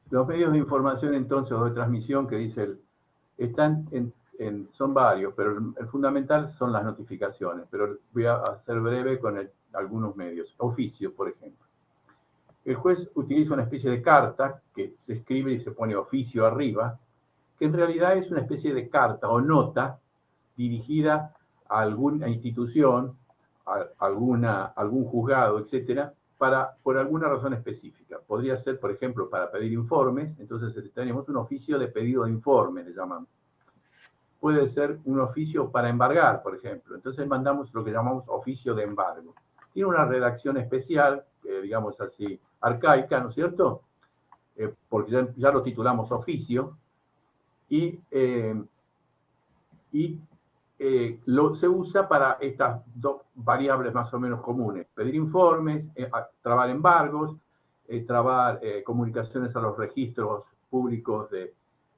Los medios de información entonces o de transmisión que dice están son varios, pero el fundamental son las notificaciones, pero voy a ser breve con algunos medios. Oficio, por ejemplo. El juez utiliza una especie de carta que se escribe y se pone oficio arriba, que en realidad es una especie de carta o nota dirigida a alguna institución, a algún juzgado, etcétera, por alguna razón específica. Podría ser, por ejemplo, para pedir informes, entonces tenemos un oficio de pedido de informe, le llamamos. Puede ser un oficio para embargar, por ejemplo. Entonces mandamos lo que llamamos oficio de embargo. Tiene una redacción especial, digamos así, arcaica, ¿no es cierto? Porque ya lo titulamos oficio, y se usa para estas dos variables más o menos comunes: pedir informes, trabar embargos, trabar comunicaciones a los registros públicos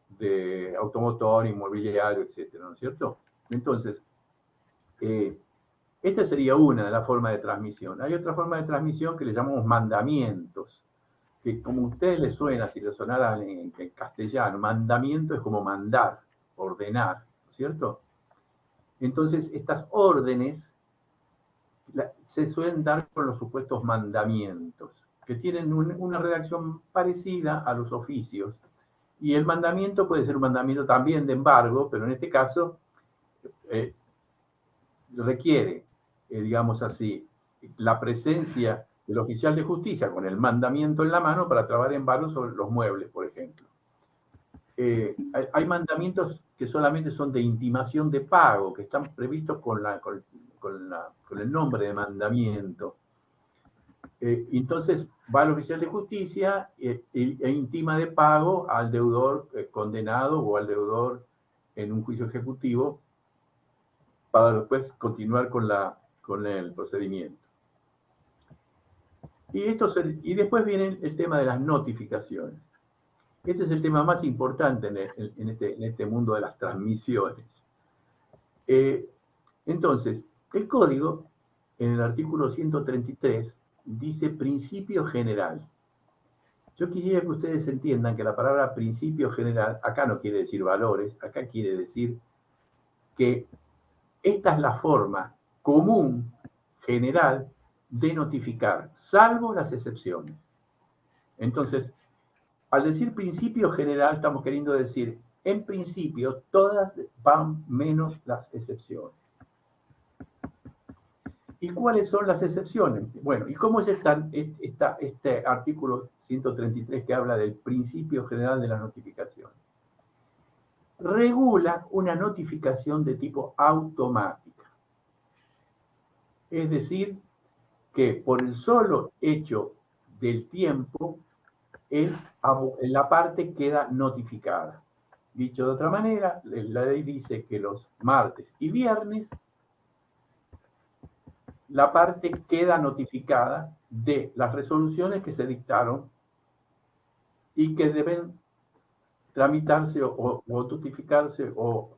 de automotor, inmobiliario, etcétera, ¿no es cierto? Entonces, esta sería una de las formas de transmisión. Hay otra forma de transmisión que le llamamos mandamientos, que como a ustedes les suena, si les sonara en castellano, mandamiento es como mandar, ordenar, ¿no es cierto? Entonces, estas órdenes se suelen dar con los supuestos mandamientos, que tienen una redacción parecida a los oficios. Y el mandamiento puede ser un mandamiento también de embargo, pero en este caso requiere, digamos así, la presencia del oficial de justicia con el mandamiento en la mano para trabar embargos sobre los muebles, por ejemplo. Hay mandamientos que solamente son de intimación de pago, que están previstos con el nombre de mandamiento. Entonces va el oficial de justicia e intima de pago al deudor condenado o al deudor en un juicio ejecutivo para después continuar con el procedimiento. Y después viene el tema de las notificaciones. Este es el tema más importante en este mundo de las transmisiones. Entonces, el código, en el artículo 133, dice principio general. Yo quisiera que ustedes entiendan que la palabra principio general acá no quiere decir valores, acá quiere decir que esta es la forma común, general, de notificar, salvo las excepciones. Entonces, al decir principio general, estamos queriendo decir, en principio, todas van menos las excepciones. ¿Y cuáles son las excepciones? Bueno, ¿y cómo es este artículo 133 que habla del principio general de la notificación? Regula una notificación de tipo automática. Es decir, que por el solo hecho del tiempo, la parte queda notificada. Dicho de otra manera, la ley dice que los martes y viernes la parte queda notificada de las resoluciones que se dictaron y que deben tramitarse o notificarse o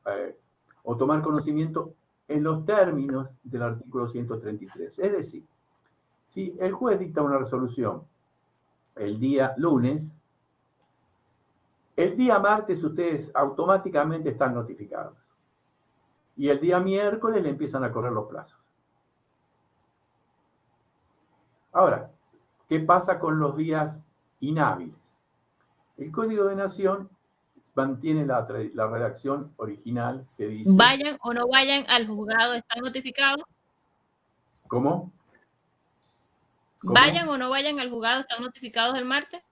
tomar conocimiento en los términos del artículo 133. Es decir, si el juez dicta una resolución el día lunes, el día martes ustedes automáticamente están notificados. Y el día miércoles le empiezan a correr los plazos. Ahora, ¿qué pasa con los días inhábiles? El Código de Nación mantiene la redacción original que dice... Vayan o no vayan al juzgado, ¿están notificados? ¿Cómo? Vayan o no vayan al juzgado, ¿están notificados el martes?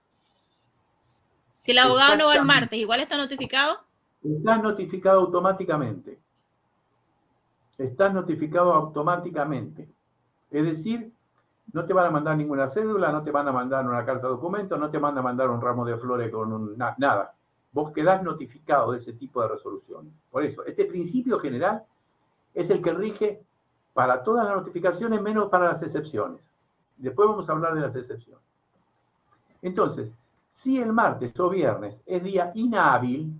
Si el abogado no va el martes, ¿igual está notificado? Estás notificado automáticamente. Estás notificado automáticamente. Es decir, no te van a mandar ninguna cédula, no te van a mandar una carta de documento, no te van a mandar un ramo de flores con nada. Vos quedás notificado de ese tipo de resoluciones. Por eso, este principio general es el que rige para todas las notificaciones, menos para las excepciones. Después vamos a hablar de las excepciones. Entonces, si el martes o viernes es día inhábil,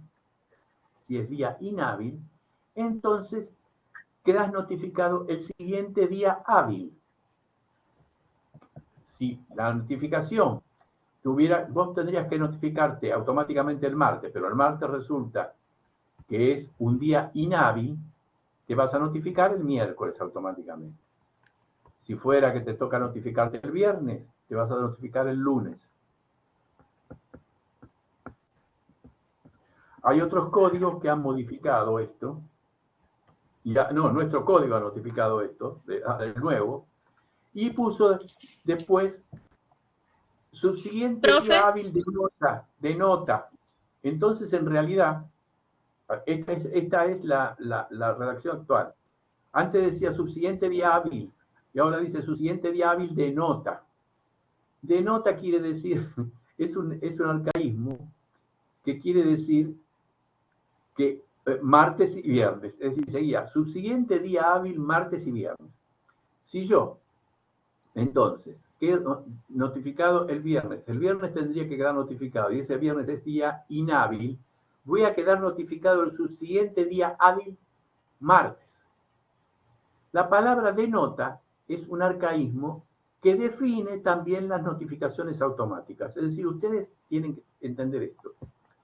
entonces quedas notificado el siguiente día hábil. Si la notificación vos tendrías que notificarte automáticamente el martes, pero el martes resulta que es un día inhábil, te vas a notificar el miércoles automáticamente. Si fuera que te toca notificarte el viernes, te vas a notificar el lunes. Hay otros códigos que han modificado esto. No, nuestro código ha notificado esto, el nuevo, y puso después subsiguiente día hábil de nota. Entonces, en realidad, esta es la redacción actual. Antes decía subsiguiente día hábil, y ahora dice subsiguiente día hábil de nota. De nota quiere decir, es un arcaísmo que quiere decir que martes y viernes, es decir, seguía subsiguiente día hábil martes y viernes. Si yo, entonces, quedo notificado el viernes tendría que quedar notificado, y ese viernes es día inhábil, voy a quedar notificado el subsiguiente día hábil martes. La palabra denota es un arcaísmo que define también las notificaciones automáticas. Es decir, ustedes tienen que entender esto.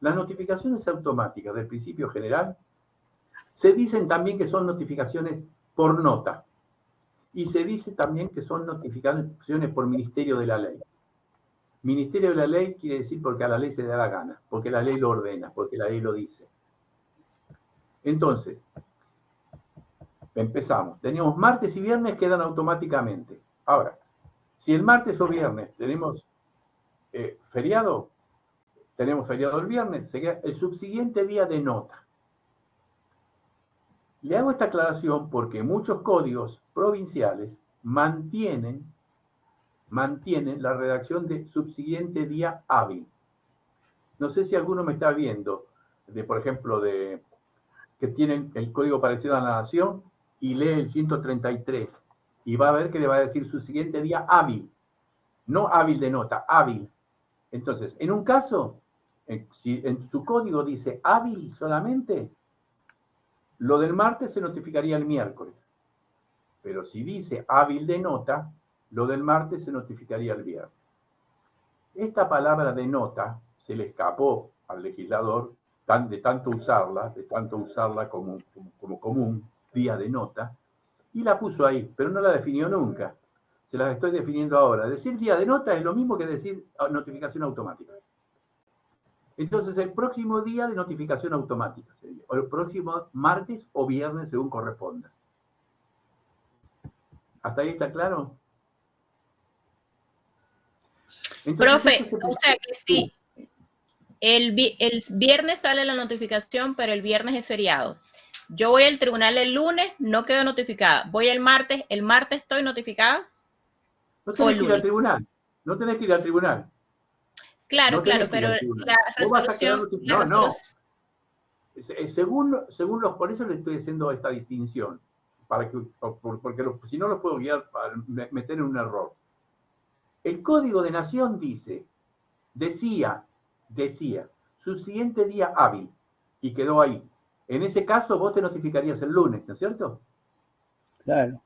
Las notificaciones automáticas del principio general se dicen también que son notificaciones por nota. Y se dice también que son notificaciones por ministerio de la ley. Ministerio de la ley quiere decir porque a la ley se le da la gana, porque la ley lo ordena, porque la ley lo dice. Entonces, empezamos. Teníamos martes y viernes, quedan automáticamente. Ahora, si el martes o viernes tenemos feriado, tenemos feriado el viernes, sería el subsiguiente día de nota. Le hago esta aclaración porque muchos códigos provinciales mantienen la redacción de subsiguiente día hábil. No sé si alguno me está viendo, por ejemplo, que tienen el código parecido a la Nación y lee el 133 y va a ver que le va a decir subsiguiente día hábil. No hábil de nota, hábil. Entonces, en un caso, si en su código dice hábil solamente, lo del martes se notificaría el miércoles. Pero si dice hábil de nota, lo del martes se notificaría el viernes. Esta palabra de nota se le escapó al legislador de tanto usarla como común, día de nota, y la puso ahí, pero no la definió nunca. Se las estoy definiendo ahora. Decir día de nota es lo mismo que decir notificación automática. Entonces, el próximo día de notificación automática sería, o el próximo martes o viernes, según corresponda. ¿Hasta ahí está claro? Entonces, profe, o sea que sí, el viernes sale la notificación, pero el viernes es feriado. Yo voy al tribunal el lunes, no quedo notificada. Voy el martes estoy notificada. No tenés que ir al tribunal, no tenés que ir al tribunal. Claro, claro, pero la resolución... Según por eso le estoy haciendo esta distinción, porque si no los puedo guiar para meter en un error. El Código de Nación decía, subsiguiente día hábil, y quedó ahí. En ese caso vos te notificarías el lunes, ¿no es cierto? Claro.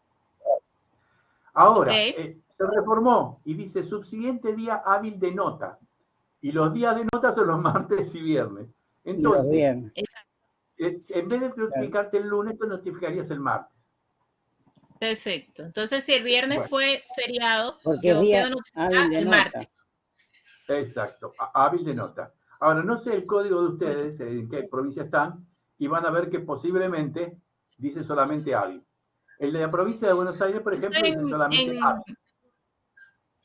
Ahora, se reformó y dice subsiguiente día hábil de nota. Y los días de nota son los martes y viernes. Entonces, en vez de notificarte el lunes, te notificarías el martes. Perfecto. Entonces, si el viernes fue feriado, porque yo quedo notificada el martes. Exacto, hábil de nota. Ahora, no sé el código de ustedes, en qué provincia están, y van a ver que posiblemente dice solamente hábil. El de la provincia de Buenos Aires, por ejemplo, dice solamente hábil.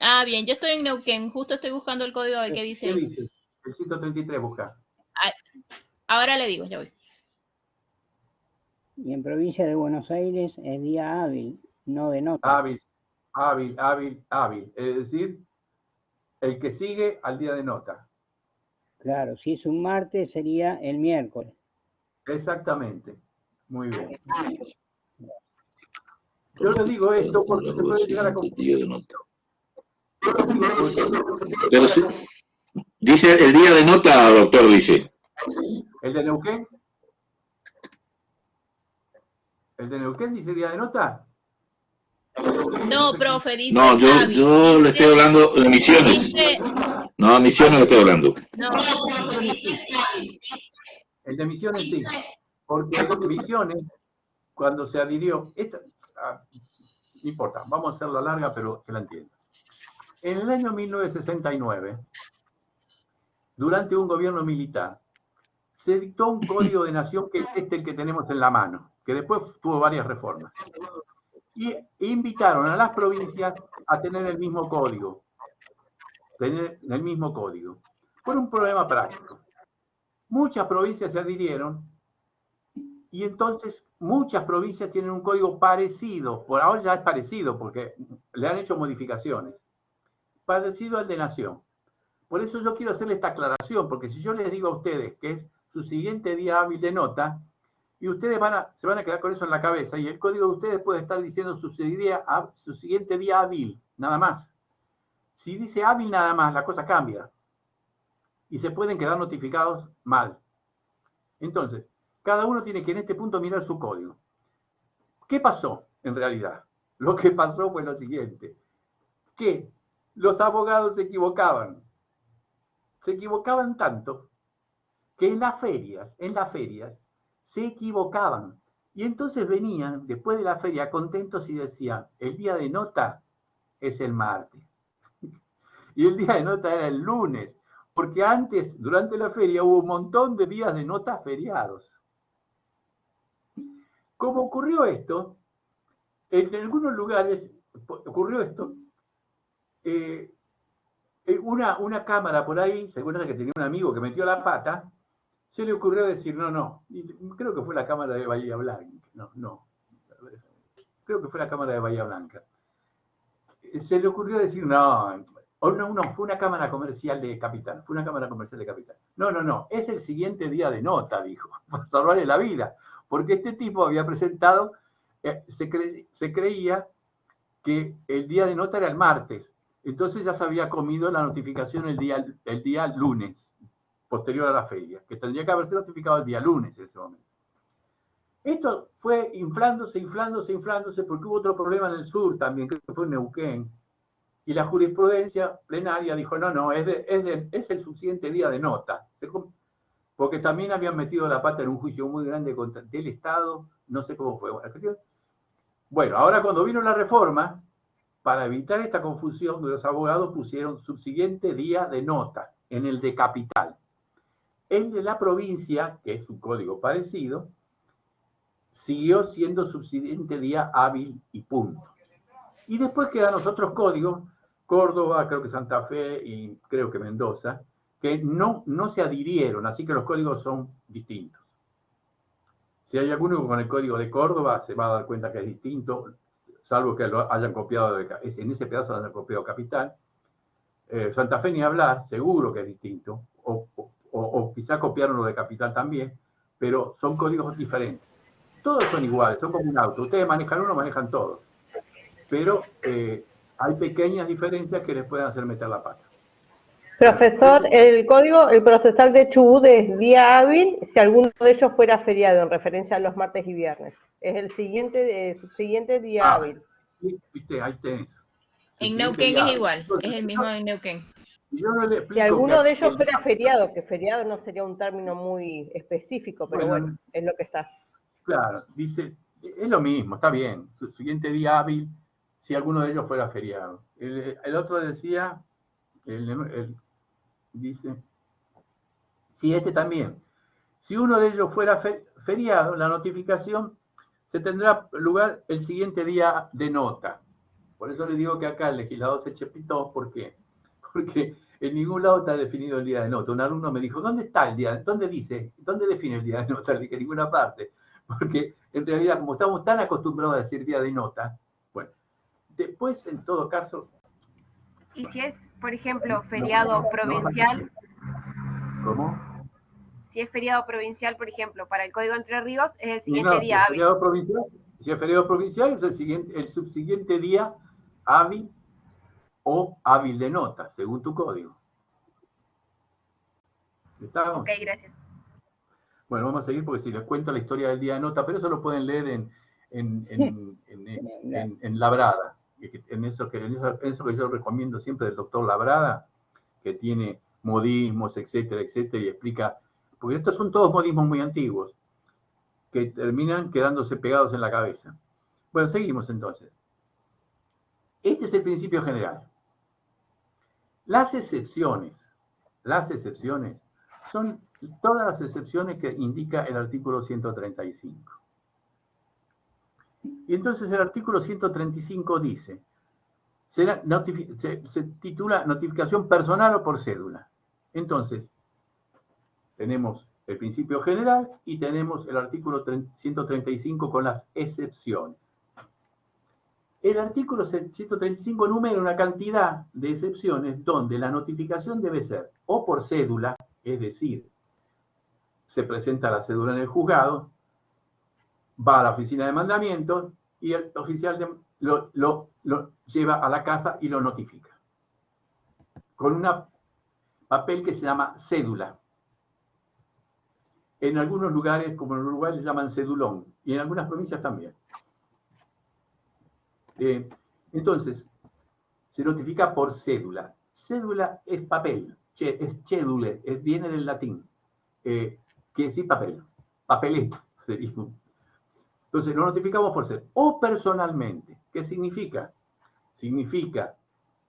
Ah, bien, yo estoy en Neuquén, justo estoy buscando el código a ver qué dice. ¿Qué dice? El 133 busca. Ahora le digo, ya voy. Y en provincia de Buenos Aires es día hábil, no de nota. Hábil. Es decir, el que sigue al día de nota. Claro, si es un martes sería el miércoles. Exactamente. Muy bien. Yo le digo esto porque se puede llegar a confundir. Pero sí, dice el día de nota, doctor, dice. ¿El de Neuquén? ¿El de Neuquén dice día de nota? No, profe, dice... No, yo le estoy hablando de Misiones. No, No, Misiones no estoy hablando. No. El de Misiones sí. Porque el de Misiones, cuando se adhirió, no importa, vamos a hacerla larga, pero que la entienda. En el año 1969, durante un gobierno militar, se dictó un código de nación que es el que tenemos en la mano, que después tuvo varias reformas. Y invitaron a las provincias a tener el mismo código. Por un problema práctico. Muchas provincias se adhirieron y entonces muchas provincias tienen un código parecido. Por ahora ya es parecido porque le han hecho modificaciones. Parecido al de nación. Por eso yo quiero hacerle esta aclaración, porque si yo les digo a ustedes que es su siguiente día hábil de nota, y ustedes se van a quedar con eso en la cabeza, y el código de ustedes puede estar diciendo su siguiente día hábil, nada más. Si dice hábil nada más, la cosa cambia. Y se pueden quedar notificados mal. Entonces, cada uno tiene que en este punto mirar su código. ¿Qué pasó en realidad? Lo que pasó fue lo siguiente, que los abogados se equivocaban. Se equivocaban tanto que en las ferias se equivocaban. Y entonces venían después de la feria contentos y decían, el día de nota es el martes. Y el día de nota era el lunes. Porque antes, durante la feria, hubo un montón de días de nota feriados. ¿Cómo ocurrió esto? En algunos lugares ocurrió esto. Una cámara por ahí, seguramente que tenía un amigo que metió la pata, se le ocurrió decir, no, creo que fue la cámara de Bahía Blanca, creo que fue la cámara de Bahía Blanca. Se le ocurrió decir, no, fue una cámara comercial de Capital, No, es el siguiente día de nota, dijo, para salvarle la vida, porque este tipo había presentado, se creía que el día de nota era el martes, entonces ya se había comido la notificación el día lunes, posterior a la feria, que tendría que haberse notificado el día lunes en ese momento. Esto fue inflándose, porque hubo otro problema en el sur también, creo que fue en Neuquén, y la jurisprudencia plenaria dijo, no, es el siguiente día de nota, porque también habían metido la pata en un juicio muy grande del Estado, no sé cómo fue. Bueno, ahora cuando vino la reforma, para evitar esta confusión, los abogados pusieron subsiguiente día de nota en el de Capital. El de la provincia, que es un código parecido, siguió siendo subsiguiente día hábil y punto. Y después quedan los otros códigos, Córdoba, creo que Santa Fe y creo que Mendoza, que no se adhirieron, así que los códigos son distintos. Si hay alguno con el código de Córdoba, se va a dar cuenta que es distinto, salvo que lo hayan copiado, en ese pedazo hayan copiado Capital. Santa Fe ni hablar, seguro que es distinto, o quizá copiaron lo de Capital también, pero son códigos diferentes. Todos son iguales, son como un auto. Ustedes manejan uno, manejan todos. Pero hay pequeñas diferencias que les pueden hacer meter la pata. Profesor, el código, el procesal de Chubut es día hábil si alguno de ellos fuera feriado, en referencia a los martes y viernes. Es el siguiente día hábil. Sí, viste, ahí tenés. En Neuquén es igual, entonces, es el mismo en Neuquén. Si alguno de ellos fuera feriado, que feriado no sería un término muy específico, pero bueno, es lo que está. Claro, dice, es lo mismo, está bien. Su siguiente día hábil, si alguno de ellos fuera feriado. El otro decía, dice, sí, este también. Si uno de ellos fuera feriado, la notificación se tendrá lugar el siguiente día de nota. Por eso les digo que acá el legislador se chepitó. ¿Por qué? Porque en ningún lado está definido el día de nota. Un alumno me dijo, ¿dónde está el día? ¿Dónde define el día de nota? Le dije, en ninguna parte. Porque en realidad, como estamos tan acostumbrados a decir día de nota, bueno, después en todo caso... ¿Y si es, por ejemplo, feriado provincial? ¿Cómo? Si es feriado provincial, por ejemplo, para el Código Entre Ríos, es el siguiente día hábil. Si es feriado provincial, es el subsiguiente día hábil o hábil de nota, según tu código. ¿Estamos? Ok, gracias. Bueno, vamos a seguir porque si les cuento la historia del día de nota, pero eso lo pueden leer en Labrada. En eso que yo recomiendo siempre del doctor Labrada, que tiene modismos, etcétera, etcétera, y explica, porque estos son todos modismos muy antiguos, que terminan quedándose pegados en la cabeza. Bueno, seguimos entonces. Este es el principio general. Las excepciones son todas las excepciones que indica el artículo 135. Y entonces el artículo 135 dice, se titula notificación personal o por cédula. Entonces, tenemos el principio general y tenemos el artículo 135 con las excepciones. El artículo 135 enumera una cantidad de excepciones donde la notificación debe ser o por cédula, es decir, se presenta la cédula en el juzgado, va a la oficina de mandamientos y el oficial lo lleva a la casa y lo notifica. Con un papel que se llama cédula. En algunos lugares, como en Uruguay, le llaman cedulón, y en algunas provincias también. Entonces, se notifica por cédula. Cédula es papel, es cédule, viene del latín, que sí papel, papeleto. Entonces, lo notificamos por cédula. O personalmente. ¿Qué significa? Significa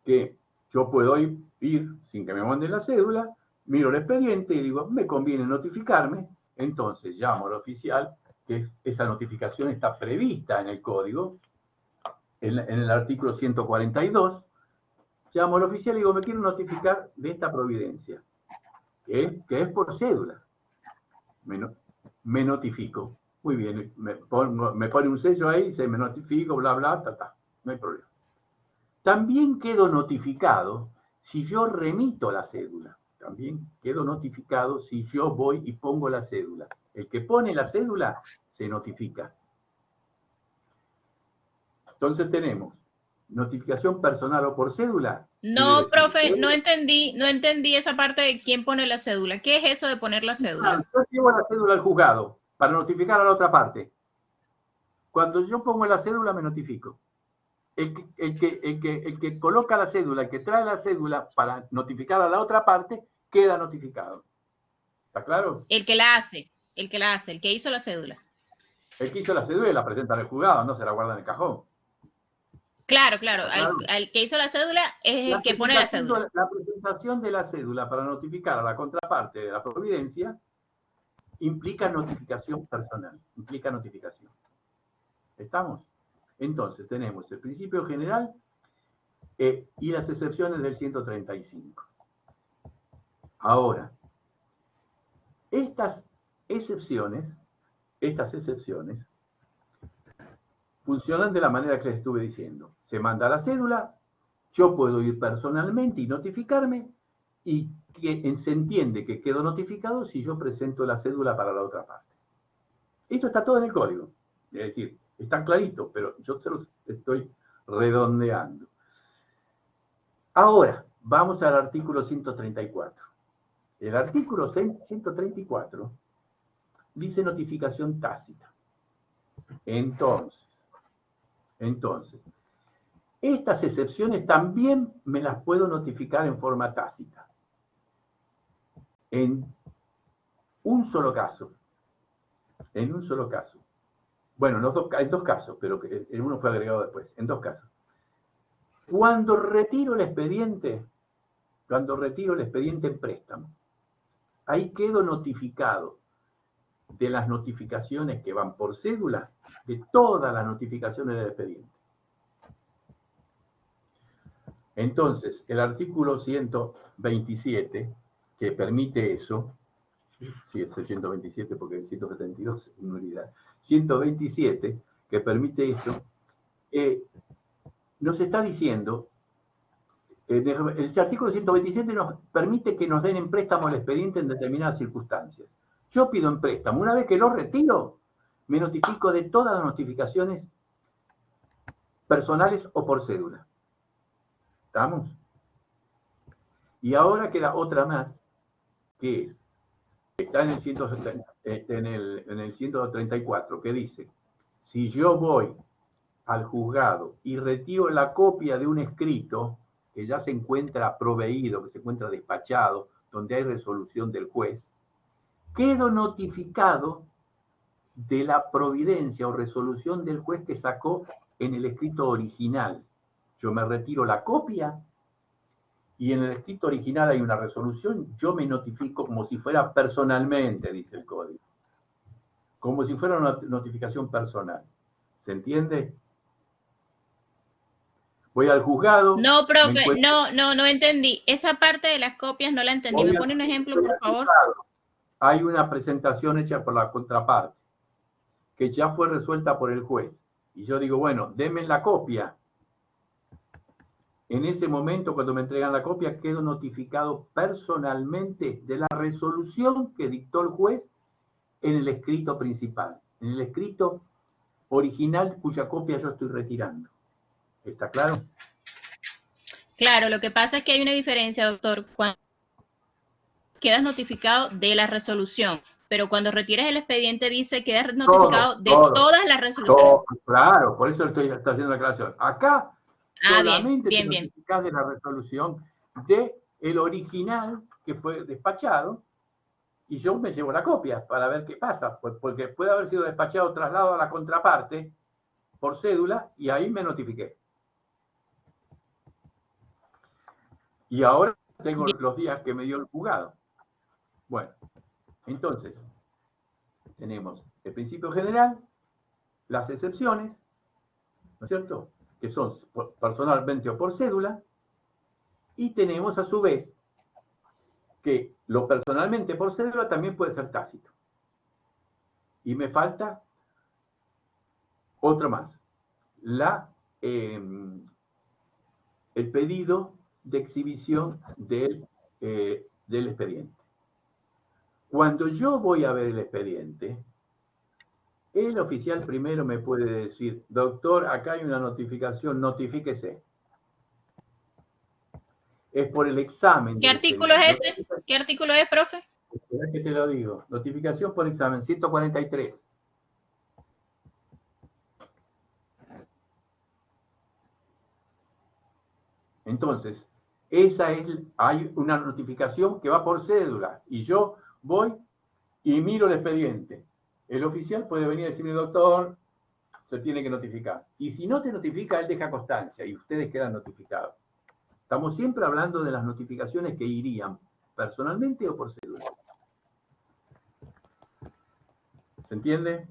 que yo puedo ir sin que me manden la cédula, miro el expediente y digo, me conviene notificarme, entonces llamo al oficial, que esa notificación está prevista en el código, en el artículo 142, llamo al oficial y digo, me quiero notificar de esta providencia, que es por cédula. Me notifico. Muy bien, me pone un sello ahí, me notifico, bla, bla, no hay problema. También quedo notificado si yo remito la cédula. También quedo notificado si yo voy y pongo la cédula. El que pone la cédula se notifica. Entonces tenemos notificación personal o por cédula. No, profe, no entendí esa parte de quién pone la cédula. ¿Qué es eso de poner la cédula? Yo llevo la cédula al juzgado para notificar a la otra parte. Cuando yo pongo la cédula me notifico. El que coloca la cédula, el que trae la cédula para notificar a la otra parte, queda notificado. ¿Está claro? El que la hace, el que hizo la cédula. El que hizo la cédula la presenta en el juzgado, no se la guarda en el cajón. Claro. Al que hizo la cédula es el que pone la cédula. La presentación de la cédula para notificar a la contraparte de la providencia implica notificación personal, implica notificación. ¿Estamos? Entonces, tenemos el principio general y las excepciones del 135. Ahora, estas excepciones funcionan de la manera que les estuve diciendo. Se manda la cédula, yo puedo ir personalmente y notificarme, y se entiende que quedo notificado si yo presento la cédula para la otra parte. Esto está todo en el código. Es decir, está clarito, pero yo se los estoy redondeando. Ahora, vamos al artículo 134. El artículo 134 dice notificación tácita. Entonces, estas excepciones también me las puedo notificar en forma tácita. En un solo caso. Bueno, en dos casos, pero el uno fue agregado después. En dos casos. Cuando retiro el expediente en préstamo, ahí quedo notificado de las notificaciones que van por cédula, de todas las notificaciones del expediente. Entonces, el artículo 127, que permite eso, sí, es el 127 porque el 172 es nulidad, 127, que permite eso, nos está diciendo, el artículo 127 nos permite que nos den en préstamo el expediente en determinadas circunstancias. Yo pido en préstamo, una vez que lo retiro, me notifico de todas las notificaciones personales o por cédula. ¿Estamos? Y ahora queda otra más, que está en el 134, que dice, si yo voy al juzgado y retiro la copia de un escrito, que ya se encuentra proveído, que se encuentra despachado, donde hay resolución del juez, quedo notificado de la providencia o resolución del juez que sacó en el escrito original. Yo me retiro la copia y en el escrito original hay una resolución, yo me notifico como si fuera personalmente, dice el código. Como si fuera una notificación personal. ¿Se entiende? Voy al juzgado. No, profe, no entendí. Esa parte de las copias no la entendí. ¿Me pone un ejemplo, por favor? Hay una presentación hecha por la contraparte, que ya fue resuelta por el juez. Y yo digo, bueno, denme la copia. En ese momento, cuando me entregan la copia, quedo notificado personalmente de la resolución que dictó el juez en el escrito principal, en el escrito original cuya copia yo estoy retirando. ¿Está claro? Claro, lo que pasa es que hay una diferencia, doctor, cuando quedas notificado de la resolución, pero cuando retiras el expediente dice que quedas notificado de todas las resoluciones. Claro, por eso estoy haciendo la aclaración. Acá solamente bien, te notificás de la resolución del original que fue despachado y yo me llevo la copia para ver qué pasa, porque puede haber sido despachado traslado a la contraparte por cédula y ahí me notifiqué. Y ahora tengo los días que me dio el juzgado. Bueno, entonces, tenemos el principio general, las excepciones, ¿no es cierto?, que son personalmente o por cédula, y tenemos a su vez que lo personalmente por cédula también puede ser tácito. Y me falta otro más, el pedido de exhibición del expediente. Cuando yo voy a ver el expediente, el oficial primero me puede decir, doctor, acá hay una notificación, notifíquese. Es por el examen. ¿Qué artículo es ese? ¿Qué artículo es, profe? Espera que te lo digo. Notificación por examen, 143. Entonces, hay una notificación que va por cédula y yo voy y miro el expediente. El oficial puede venir y decirme, doctor, se tiene que notificar. Y si no te notifica, él deja constancia y ustedes quedan notificados. Estamos siempre hablando de las notificaciones que irían personalmente o por cédula. ¿Se entiende?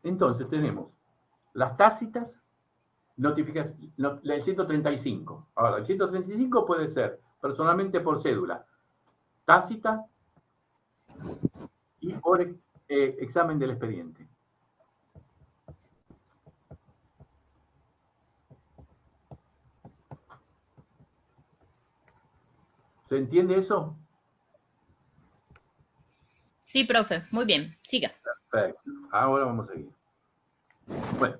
Entonces tenemos las tácitas, el 135. Ahora, el 135 puede ser personalmente por cédula, tácita y por examen del expediente. ¿Se entiende eso? Sí, profe, muy bien, siga. Perfecto. Ahora vamos a seguir. Bueno,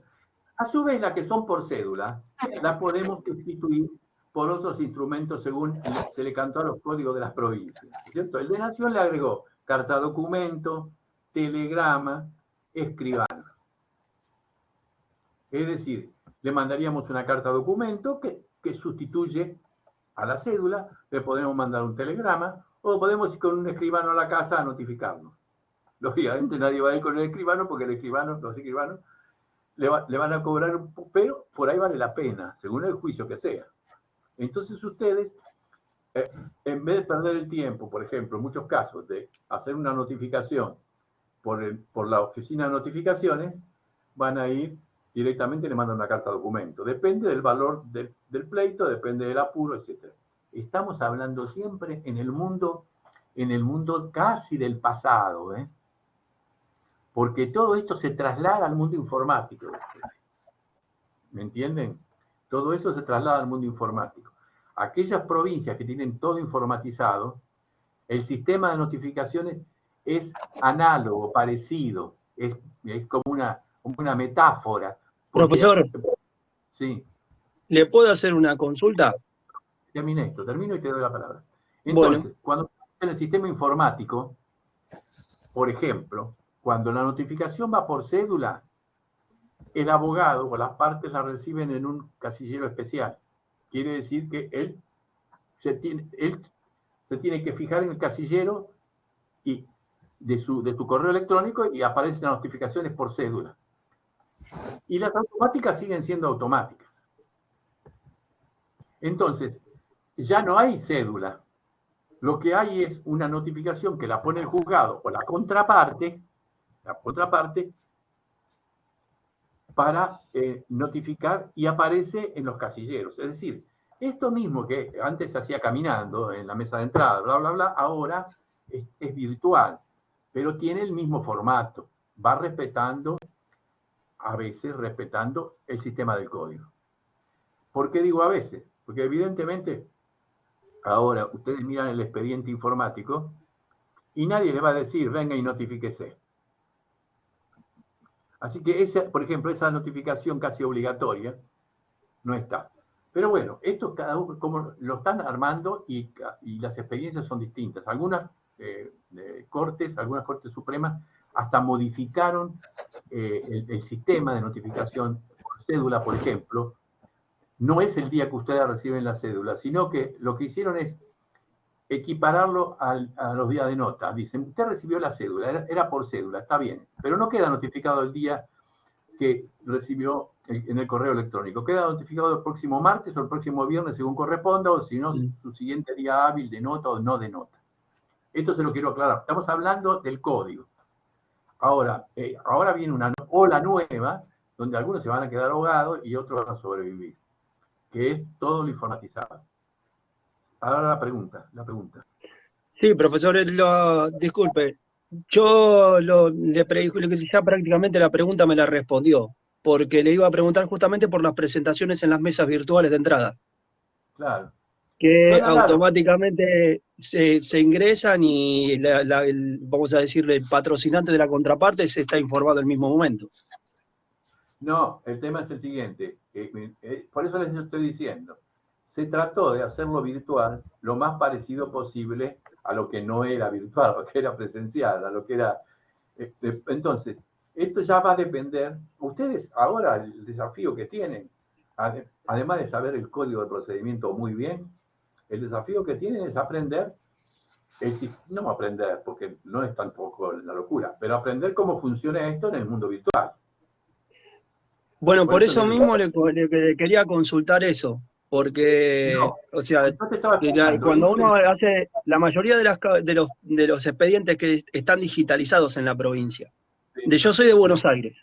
a su vez, las que son por cédula, las podemos sustituir por otros instrumentos según se le cantó a los códigos de las provincias, ¿cierto? El de Nación le agregó carta documento, telegrama, escribano. Es decir, le mandaríamos una carta documento que sustituye a la cédula, le podemos mandar un telegrama, o podemos ir con un escribano a la casa a notificarnos. Lógicamente nadie va a ir con el escribano porque los escribanos le van a cobrar, pero por ahí vale la pena, según el juicio que sea. Entonces ustedes, en vez de perder el tiempo, por ejemplo, en muchos casos, de hacer una notificación por la oficina de notificaciones, van a ir directamente y le mandan una carta documento. Depende del valor del pleito, depende del apuro, etc. Estamos hablando siempre en el mundo casi del pasado, porque todo esto se traslada al mundo informático. ¿Me entienden? Todo eso se traslada al mundo informático. Aquellas provincias que tienen todo informatizado, el sistema de notificaciones es análogo, parecido, es como una metáfora. Profesor, sí. ¿Le puedo hacer una consulta? Termino y te doy la palabra. Entonces, cuando en el sistema informático, por ejemplo, cuando la notificación va por cédula, el abogado o las partes la reciben en un casillero especial. Quiere decir que él se tiene que fijar en el casillero y de su correo electrónico y aparecen las notificaciones por cédula. Y las automáticas siguen siendo automáticas. Entonces, ya no hay cédula. Lo que hay es una notificación que la pone el juzgado o la contraparte para notificar y aparece en los casilleros. Es decir, esto mismo que antes se hacía caminando en la mesa de entrada, bla, bla, bla, ahora es virtual, pero tiene el mismo formato. Va respetando, a veces respetando el sistema del código. ¿Por qué digo a veces? Porque evidentemente ahora ustedes miran el expediente informático y nadie le va a decir, venga y notifíquese. Así que, por ejemplo, esa notificación casi obligatoria no está. Pero bueno, esto cada uno, como lo están armando y las experiencias son distintas. Algunas cortes supremas hasta modificaron el sistema de notificación por cédula, por ejemplo. No es el día que ustedes reciben la cédula, sino que lo que hicieron es equipararlo a los días de nota. Dicen, usted recibió la cédula, era por cédula, está bien, pero no queda notificado el día que recibió en el correo electrónico. Queda notificado el próximo martes o el próximo viernes, según corresponda, o si no, su siguiente día hábil de nota o no de nota. Esto se lo quiero aclarar. Estamos hablando del código. Ahora viene una ola nueva, donde algunos se van a quedar ahogados y otros van a sobrevivir, que es todo lo informatizado. Ahora la pregunta. Sí, profesor, disculpe. Yo le predije que ya prácticamente la pregunta me la respondió, porque le iba a preguntar justamente por las presentaciones en las mesas virtuales de entrada. Claro. Que claro. Automáticamente se ingresan y vamos a decirle, el patrocinante de la contraparte se está informado al mismo momento. No, el tema es el siguiente. Por eso les estoy diciendo. Se trató de hacerlo virtual lo más parecido posible a lo que no era virtual, a lo que era presencial, a lo que era... Entonces, esto ya va a depender... Ustedes ahora el desafío que tienen, además de saber el código de procedimiento muy bien, el desafío que tienen es aprender, no aprender, porque no es tampoco la locura, pero aprender cómo funciona esto en el mundo virtual. Bueno, por eso mismo le quería consultar eso, porque, no, o sea, cuando uno hace, la mayoría de los expedientes que están digitalizados en la provincia, sí. Yo soy de Buenos Aires,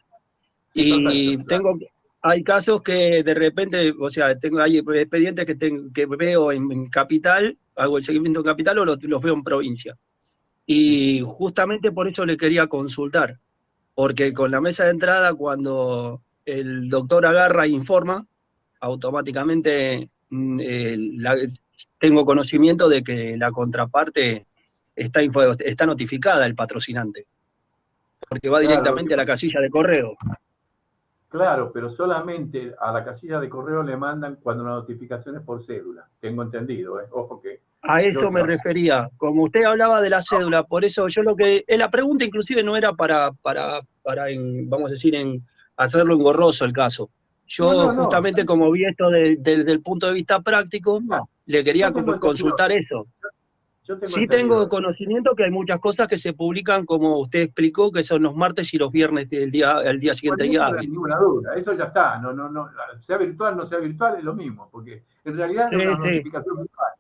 sí, y perfecto, hay casos que de repente, o sea, hay expedientes que veo en Capital, hago el seguimiento en Capital o los veo en provincia. Y justamente por eso le quería consultar, porque con la mesa de entrada, cuando el doctor agarra e informa, automáticamente tengo conocimiento de que la contraparte está notificada, el patrocinante, porque va directamente a la casilla de correo. Claro, pero solamente a la casilla de correo le mandan cuando la notificación es por cédula. Tengo entendido, ojo que... A eso me refería. Como usted hablaba de la cédula, por eso yo la pregunta inclusive no era para vamos a decir, en hacerlo engorroso el caso. Yo justamente como vi esto desde el punto de vista práctico, le quería consultar eso. Sí tengo conocimiento que hay muchas cosas que se publican, como usted explicó, que son los martes y los viernes el día siguiente. No hay ninguna duda, eso ya está. No, sea virtual, no sea virtual, es lo mismo, porque en realidad es una notificación virtual.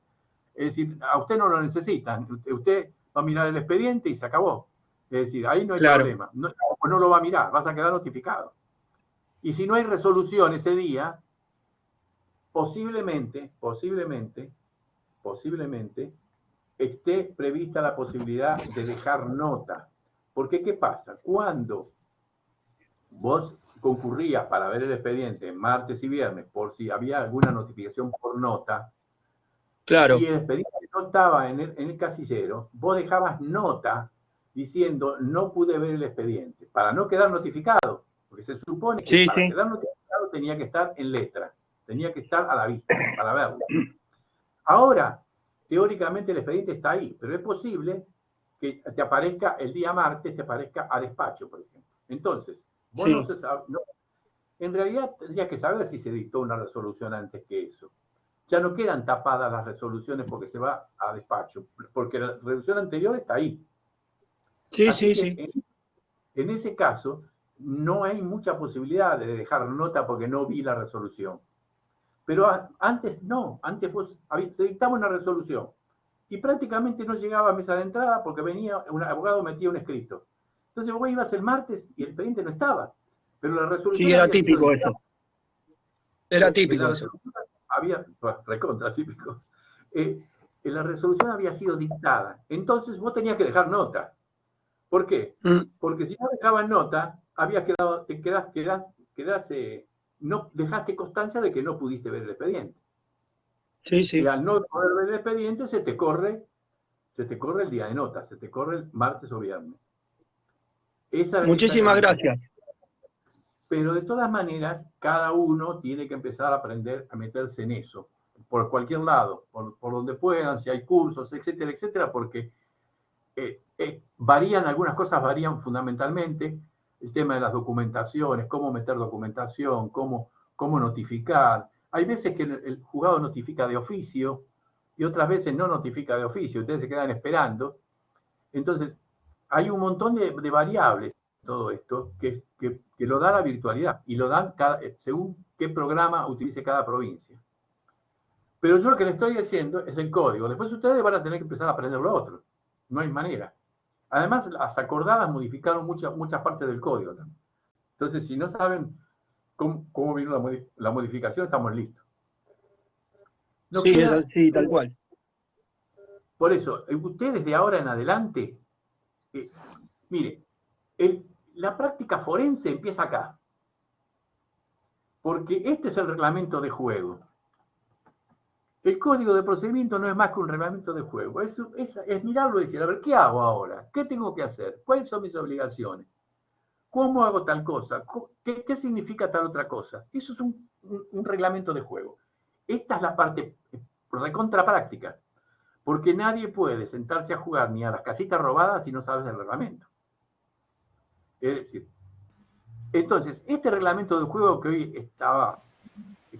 Es decir, a usted no lo necesitan. Usted va a mirar el expediente y se acabó. Es decir, ahí no hay problema. No lo va a mirar, vas a quedar notificado. Y si no hay resolución ese día, posiblemente, esté prevista la posibilidad de dejar nota. Porque, ¿qué pasa? Cuando vos concurrías para ver el expediente martes y viernes, por si había alguna notificación por nota, claro, y el expediente no estaba en el casillero, vos dejabas nota diciendo no pude ver el expediente, para no quedar notificado, porque se supone que para quedar notificado tenía que estar en letra, tenía que estar a la vista para verlo. Ahora, teóricamente el expediente está ahí, pero es posible que te aparezca el día martes, te aparezca a despacho, por ejemplo. Entonces, vos Sí. no se sabe, no, en realidad tendrías que saber si se dictó una resolución antes que eso. Ya no quedan tapadas las resoluciones porque se va a despacho, porque la resolución anterior está ahí. Sí, Así sí, que sí. en ese caso no hay mucha posibilidad de dejar nota porque no vi la resolución. Pero antes no, antes vos se dictaba una resolución y prácticamente no llegaba a mesa de entrada porque venía un abogado, metía un escrito. Entonces vos ibas el martes y el expediente no estaba, pero la resolución Sí, era había sido típico dictada. eso. Era En típico la eso. resolución había, recontra típico, en la resolución había sido dictada. Entonces vos tenías que dejar nota. ¿Por qué? Mm, Porque si no dejaban nota, había quedado, no dejaste constancia de que no pudiste ver el expediente. sí, Y sí. al no poder ver el expediente, se te corre el día de nota, se te corre el martes o viernes. Esa es la Muchísimas diferencia. gracias. Pero de todas maneras, cada uno tiene que empezar a aprender a meterse en eso, por cualquier lado, por donde puedan, si hay cursos, etcétera, etcétera, porque varían, algunas cosas varían fundamentalmente, el tema de las documentaciones, cómo meter documentación, cómo notificar. Hay veces que el juzgado notifica de oficio y otras veces no notifica de oficio, ustedes se quedan esperando. Entonces, hay un montón de variables en todo esto que lo da la virtualidad y lo dan según qué programa utilice cada provincia. Pero yo lo que les estoy diciendo es el código. Después ustedes van a tener que empezar a aprender lo otro. No hay manera. Además, las acordadas modificaron muchas partes del código también. Entonces, si no saben cómo vino la modificación, estamos listos. Nos Sí, es queda, así, tal cual. por eso, ustedes de ahora en adelante, mire, la práctica forense empieza acá. Porque este es el reglamento de juego. El código de procedimiento no es más que un reglamento de juego. Es mirarlo y decir, a ver, ¿qué hago ahora? ¿Qué tengo que hacer? ¿Cuáles son mis obligaciones? ¿Cómo hago tal cosa? ¿Qué significa tal otra cosa? Eso es un reglamento de juego. Esta es la parte recontra práctica, porque nadie puede sentarse a jugar ni a las casitas robadas si no sabes el reglamento. Es decir, entonces, este reglamento de juego que hoy estaba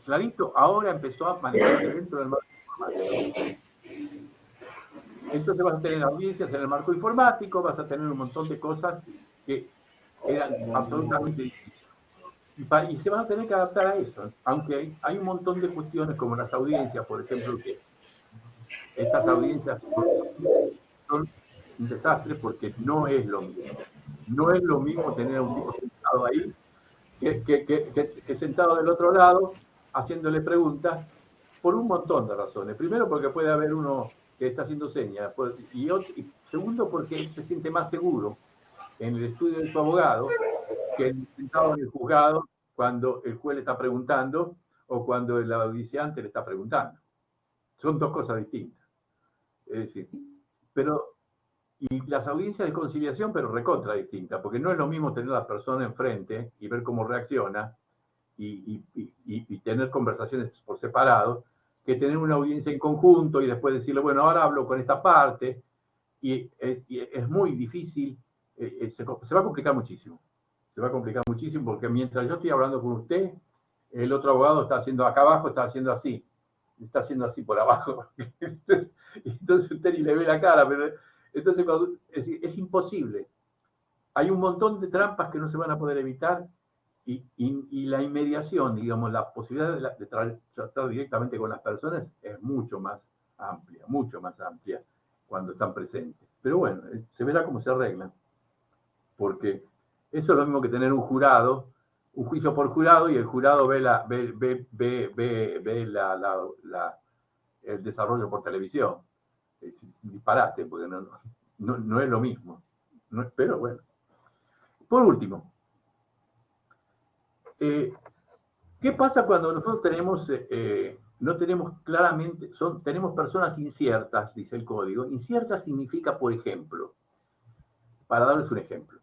clarito, ahora empezó a manejarse dentro del marco informático. Entonces vas a tener audiencias en el marco informático, vas a tener un montón de cosas que eran absolutamente distintas. Y se van a tener que adaptar a eso, aunque hay un montón de cuestiones como las audiencias, por ejemplo, que estas audiencias son un desastre porque no es lo mismo. No es lo mismo tener a un tipo sentado ahí que sentado del otro lado haciéndole preguntas por un montón de razones. Primero porque puede haber uno que está haciendo señas y segundo porque él se siente más seguro en el estudio de su abogado que sentado en el juzgado cuando el juez le está preguntando o cuando el audiciante le está preguntando. Son dos cosas distintas. Es decir, y las audiencias de conciliación, pero recontra distintas, porque no es lo mismo tener a la persona enfrente y ver cómo reacciona y tener conversaciones por separado, que tener una audiencia en conjunto y después decirle, bueno, ahora hablo con esta parte, y es muy difícil, se va a complicar muchísimo. Se va a complicar muchísimo porque mientras yo estoy hablando con usted, el otro abogado está haciendo acá abajo, está haciendo así por abajo. Entonces usted ni le ve la cara, pero entonces es imposible. Hay un montón de trampas que no se van a poder evitar y la inmediación, digamos, la posibilidad de tratar directamente con las personas es mucho más amplia cuando están presentes. Pero bueno, se verá cómo se arreglan, porque eso es lo mismo que tener un jurado, un juicio por jurado, y el jurado ve el desarrollo por televisión. Es disparate, porque no es lo mismo. Pero bueno. Por último, ¿qué pasa cuando nosotros no tenemos claramente, tenemos personas inciertas, dice el código? Incierta significa, por ejemplo, para darles un ejemplo,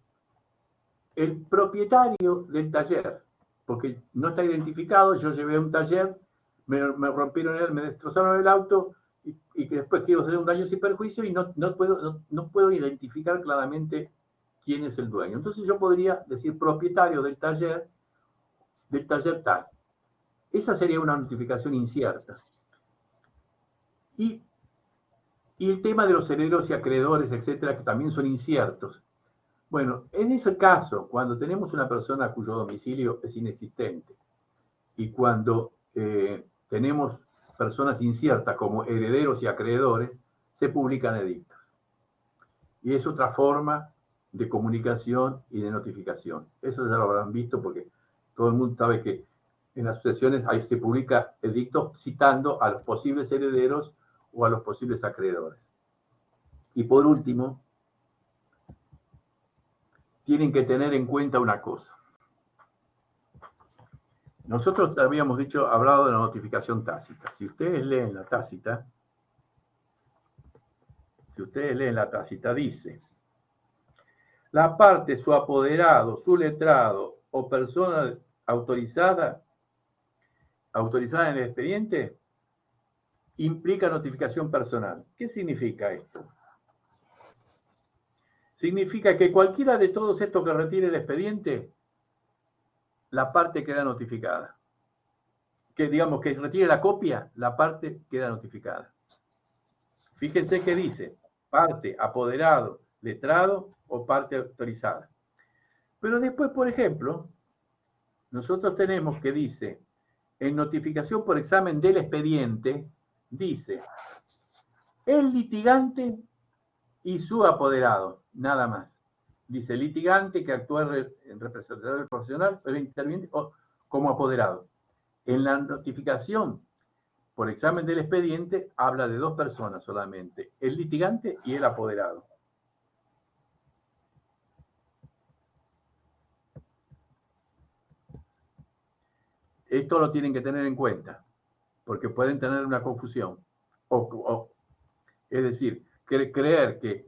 el propietario del taller, porque no está identificado, yo llevé a un taller, me rompieron me destrozaron el auto y que después quiero hacer un daño sin perjuicio y no puedo identificar claramente quién es el dueño. Entonces yo podría decir propietario del taller tal. Esa sería una notificación incierta. Y el tema de los herederos y acreedores, etcétera, que también son inciertos. Bueno, en ese caso, cuando tenemos una persona cuyo domicilio es inexistente y cuando tenemos personas inciertas como herederos y acreedores, se publican edictos. Y es otra forma de comunicación y de notificación. Eso ya lo habrán visto porque todo el mundo sabe que en las sucesiones ahí se publica edictos citando a los posibles herederos o a los posibles acreedores. Y por último, tienen que tener en cuenta una cosa. Nosotros habíamos hablado de la notificación tácita. Si ustedes leen la tácita, dice: la parte, su apoderado, su letrado o persona autorizada en el expediente, implica notificación personal. ¿Qué significa esto? Significa que cualquiera de todos estos que retire el expediente, la parte queda notificada. Que digamos que retire la copia, la parte queda notificada. Fíjense que dice parte, apoderado, letrado o parte autorizada. Pero después, por ejemplo, nosotros tenemos que dice, en notificación por examen del expediente, dice el litigante y su apoderado, nada más. Dice litigante que actúa en representación del profesional, el interviniente o como apoderado. En la notificación por examen del expediente habla de dos personas solamente, el litigante y el apoderado. Esto lo tienen que tener en cuenta, porque pueden tener una confusión. Es decir, creer que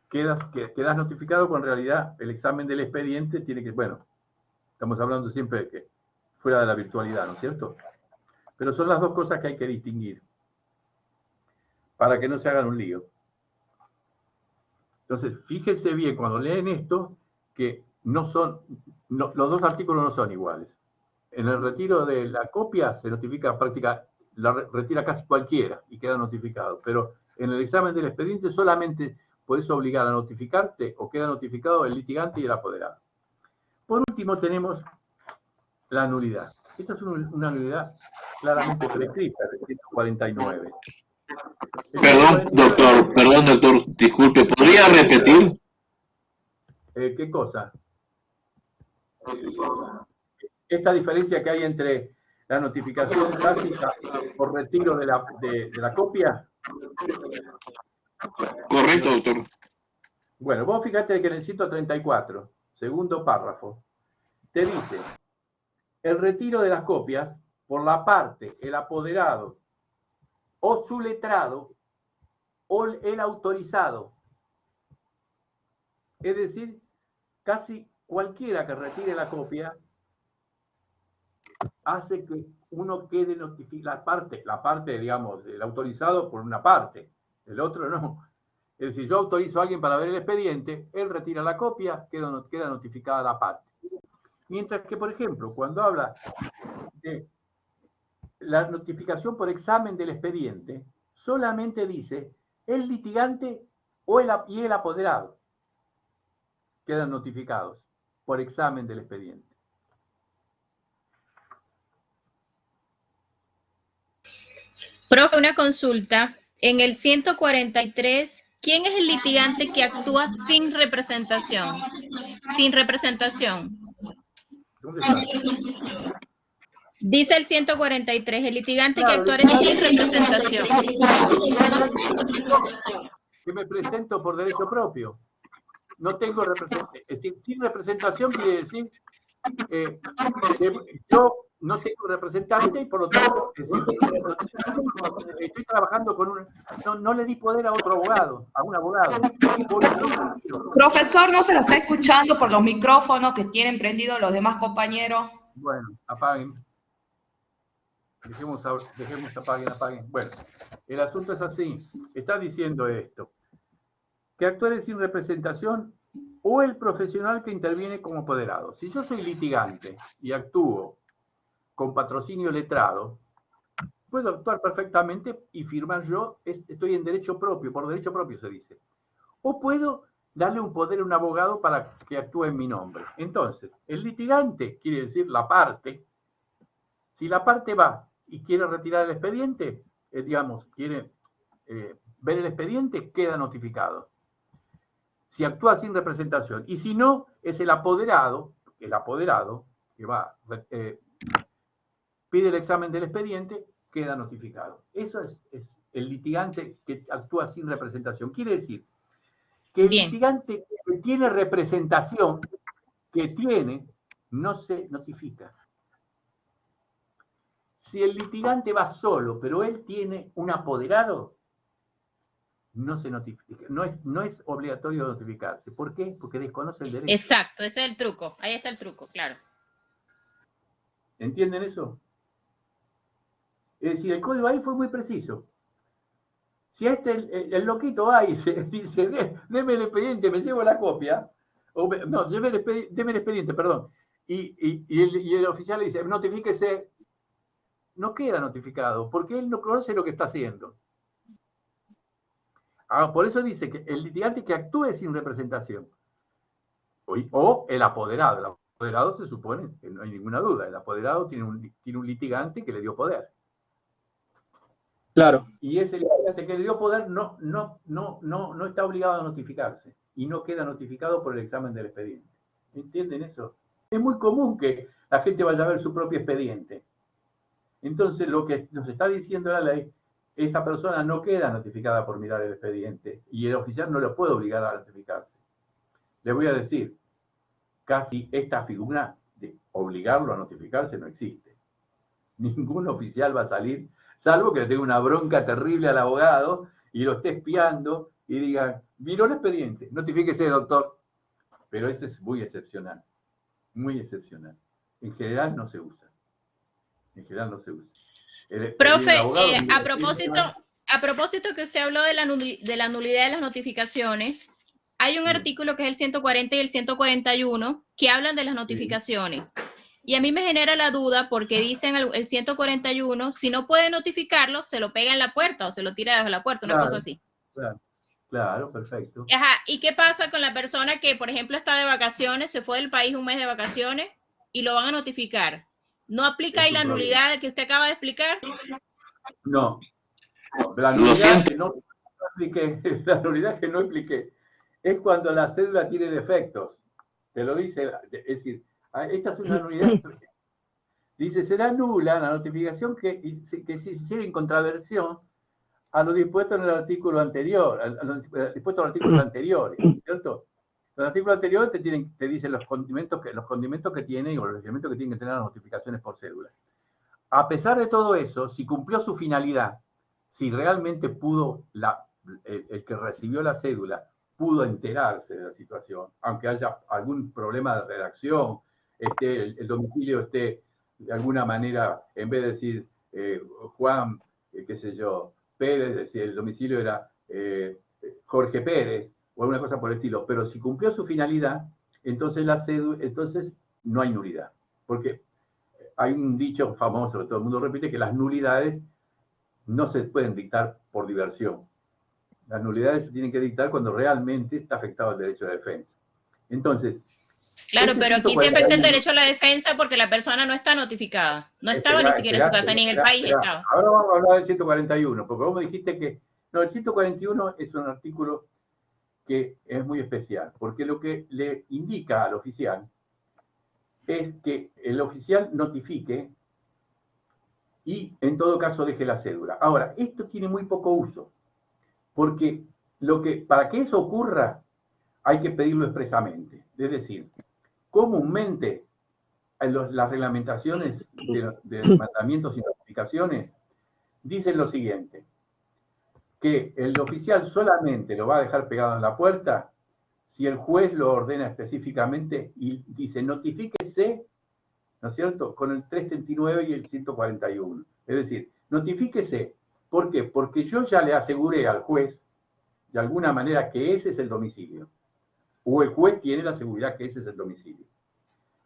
quedas notificado cuando en realidad el examen del expediente tiene que, bueno, estamos hablando siempre de que fuera de la virtualidad, ¿no es cierto? Pero son las dos cosas que hay que distinguir para que no se hagan un lío. Entonces, fíjense bien cuando leen esto que los dos artículos no son iguales. En el retiro de la copia se notifica la retira casi cualquiera y queda notificado, pero en el examen del expediente solamente puedes obligar a notificarte o queda notificado el litigante y el apoderado. Por último tenemos la nulidad. Esta es una nulidad claramente prescrita, de 149. Perdón, doctor, disculpe, ¿podría repetir? ¿Qué cosa? Esta diferencia que hay entre la notificación tácita por retiro de la copia. Correcto, doctor. Bueno, vos fíjate que en el 134, segundo párrafo, te dice el retiro de las copias por la parte, el apoderado o su letrado o el autorizado. Es decir, casi cualquiera que retire la copia hace que uno quede notificado, la parte, digamos, del autorizado por una parte, el otro no. Es decir, yo autorizo a alguien para ver el expediente, él retira la copia, queda notificada la parte. Mientras que, por ejemplo, cuando habla de la notificación por examen del expediente, solamente dice el litigante y el apoderado quedan notificados por examen del expediente. Profe, una consulta. En el 143, ¿quién es el litigante que actúa sin representación? Sin representación. ¿Dónde está? Dice el 143, el litigante que actúa sin representación. Que me presento por derecho propio. No tengo representación. Sin representación quiere decir que yo no tengo representante y por lo tanto estoy trabajando con no le di poder a otro abogado, a un abogado. Profesor, no se lo está escuchando por los micrófonos que tienen prendidos los demás compañeros. Bueno, apaguen. Dejemos, apaguen. Bueno, el asunto es así. Está diciendo esto. Que actúe sin representación o el profesional que interviene como apoderado. Si yo soy litigante y actúo con patrocinio letrado, puedo actuar perfectamente y firmar yo, estoy en derecho propio, por derecho propio se dice. O puedo darle un poder a un abogado para que actúe en mi nombre. Entonces, el litigante quiere decir la parte. Si la parte va y quiere retirar el expediente, digamos, quiere ver el expediente, queda notificado. Si actúa sin representación. Y si no, es el apoderado que va, pide el examen del expediente, queda notificado. Eso es el litigante que actúa sin representación. Quiere decir que el litigante que tiene representación, no se notifica. Si el litigante va solo, pero él tiene un apoderado, no se notifica. No es obligatorio notificarse. ¿Por qué? Porque desconoce el derecho. Exacto, ese es el truco. Ahí está el truco, claro. ¿Entienden eso? Es decir, el código ahí fue muy preciso. Si el loquito va y dice, deme el expediente, me llevo la copia, deme el expediente, perdón, y el oficial le dice, notifíquese, no queda notificado, porque él no conoce lo que está haciendo. Por eso dice que el litigante que actúe sin representación, o el apoderado. El apoderado se supone, que no hay ninguna duda, el apoderado tiene un litigante que le dio poder. Claro. Y ese litigante que le dio poder no está obligado a notificarse y no queda notificado por el examen del expediente. ¿Entienden eso? Es muy común que la gente vaya a ver su propio expediente. Entonces, lo que nos está diciendo la ley, esa persona no queda notificada por mirar el expediente y el oficial no lo puede obligar a notificarse. Le voy a decir, casi esta figura de obligarlo a notificarse no existe. Ningún oficial va a salir, salvo que le tenga una bronca terrible al abogado y lo esté espiando y diga, miró el expediente, notifíquese, doctor. Pero ese es muy excepcional, muy excepcional. En general no se usa. En general no se usa. Profe, a propósito que usted habló de la nulidad de las notificaciones, hay un artículo que es el 140 y el 141 que hablan de las notificaciones. Y a mí me genera la duda porque dicen el 141, si no puede notificarlo, se lo pega en la puerta o se lo tira desde la puerta, una cosa así. Claro, perfecto. Ajá, ¿y qué pasa con la persona que, por ejemplo, está de vacaciones, se fue del país un mes de vacaciones y lo van a notificar? ¿No aplica ahí la nulidad que usted acaba de explicar? No. La nulidad que no expliqué es cuando la cédula tiene defectos. Te lo dice, es decir, esta es una nulidad. Dice, será nula la notificación que se hiciera en contraversión a lo dispuesto en el artículo anterior, a lo dispuesto en los artículos anteriores, ¿cierto? Los artículos anteriores te dicen los condimentos que tienen o los elementos que tienen que tener las notificaciones por cédula. A pesar de todo eso, si cumplió su finalidad, si realmente pudo, el que recibió la cédula pudo enterarse de la situación, aunque haya algún problema de redacción, el domicilio esté de alguna manera, en vez de decir Juan, qué sé yo, Pérez, decir el domicilio era Jorge Pérez, o alguna cosa por el estilo, pero si cumplió su finalidad, entonces entonces no hay nulidad. Porque hay un dicho famoso que todo el mundo repite, que las nulidades no se pueden dictar por diversión. Las nulidades se tienen que dictar cuando realmente está afectado el derecho de defensa. Entonces... Claro, pero aquí se afecta el derecho a la defensa porque la persona no está notificada. No estaba ni siquiera en su casa, ni en el país estaba. Ahora vamos a hablar del 141, porque vos me dijiste que... No, el 141 es un artículo que es muy especial, porque lo que le indica al oficial es que el oficial notifique y en todo caso deje la cédula. Ahora, esto tiene muy poco uso, porque para que eso ocurra hay que pedirlo expresamente. Es decir, comúnmente las reglamentaciones de mandamientos y notificaciones dicen lo siguiente, que el oficial solamente lo va a dejar pegado en la puerta si el juez lo ordena específicamente y dice notifíquese, ¿no es cierto?, con el 339 y el 141. Es decir, notifíquese. ¿Por qué? Porque yo ya le aseguré al juez, de alguna manera, que ese es el domicilio. O el juez tiene la seguridad que ese es el domicilio.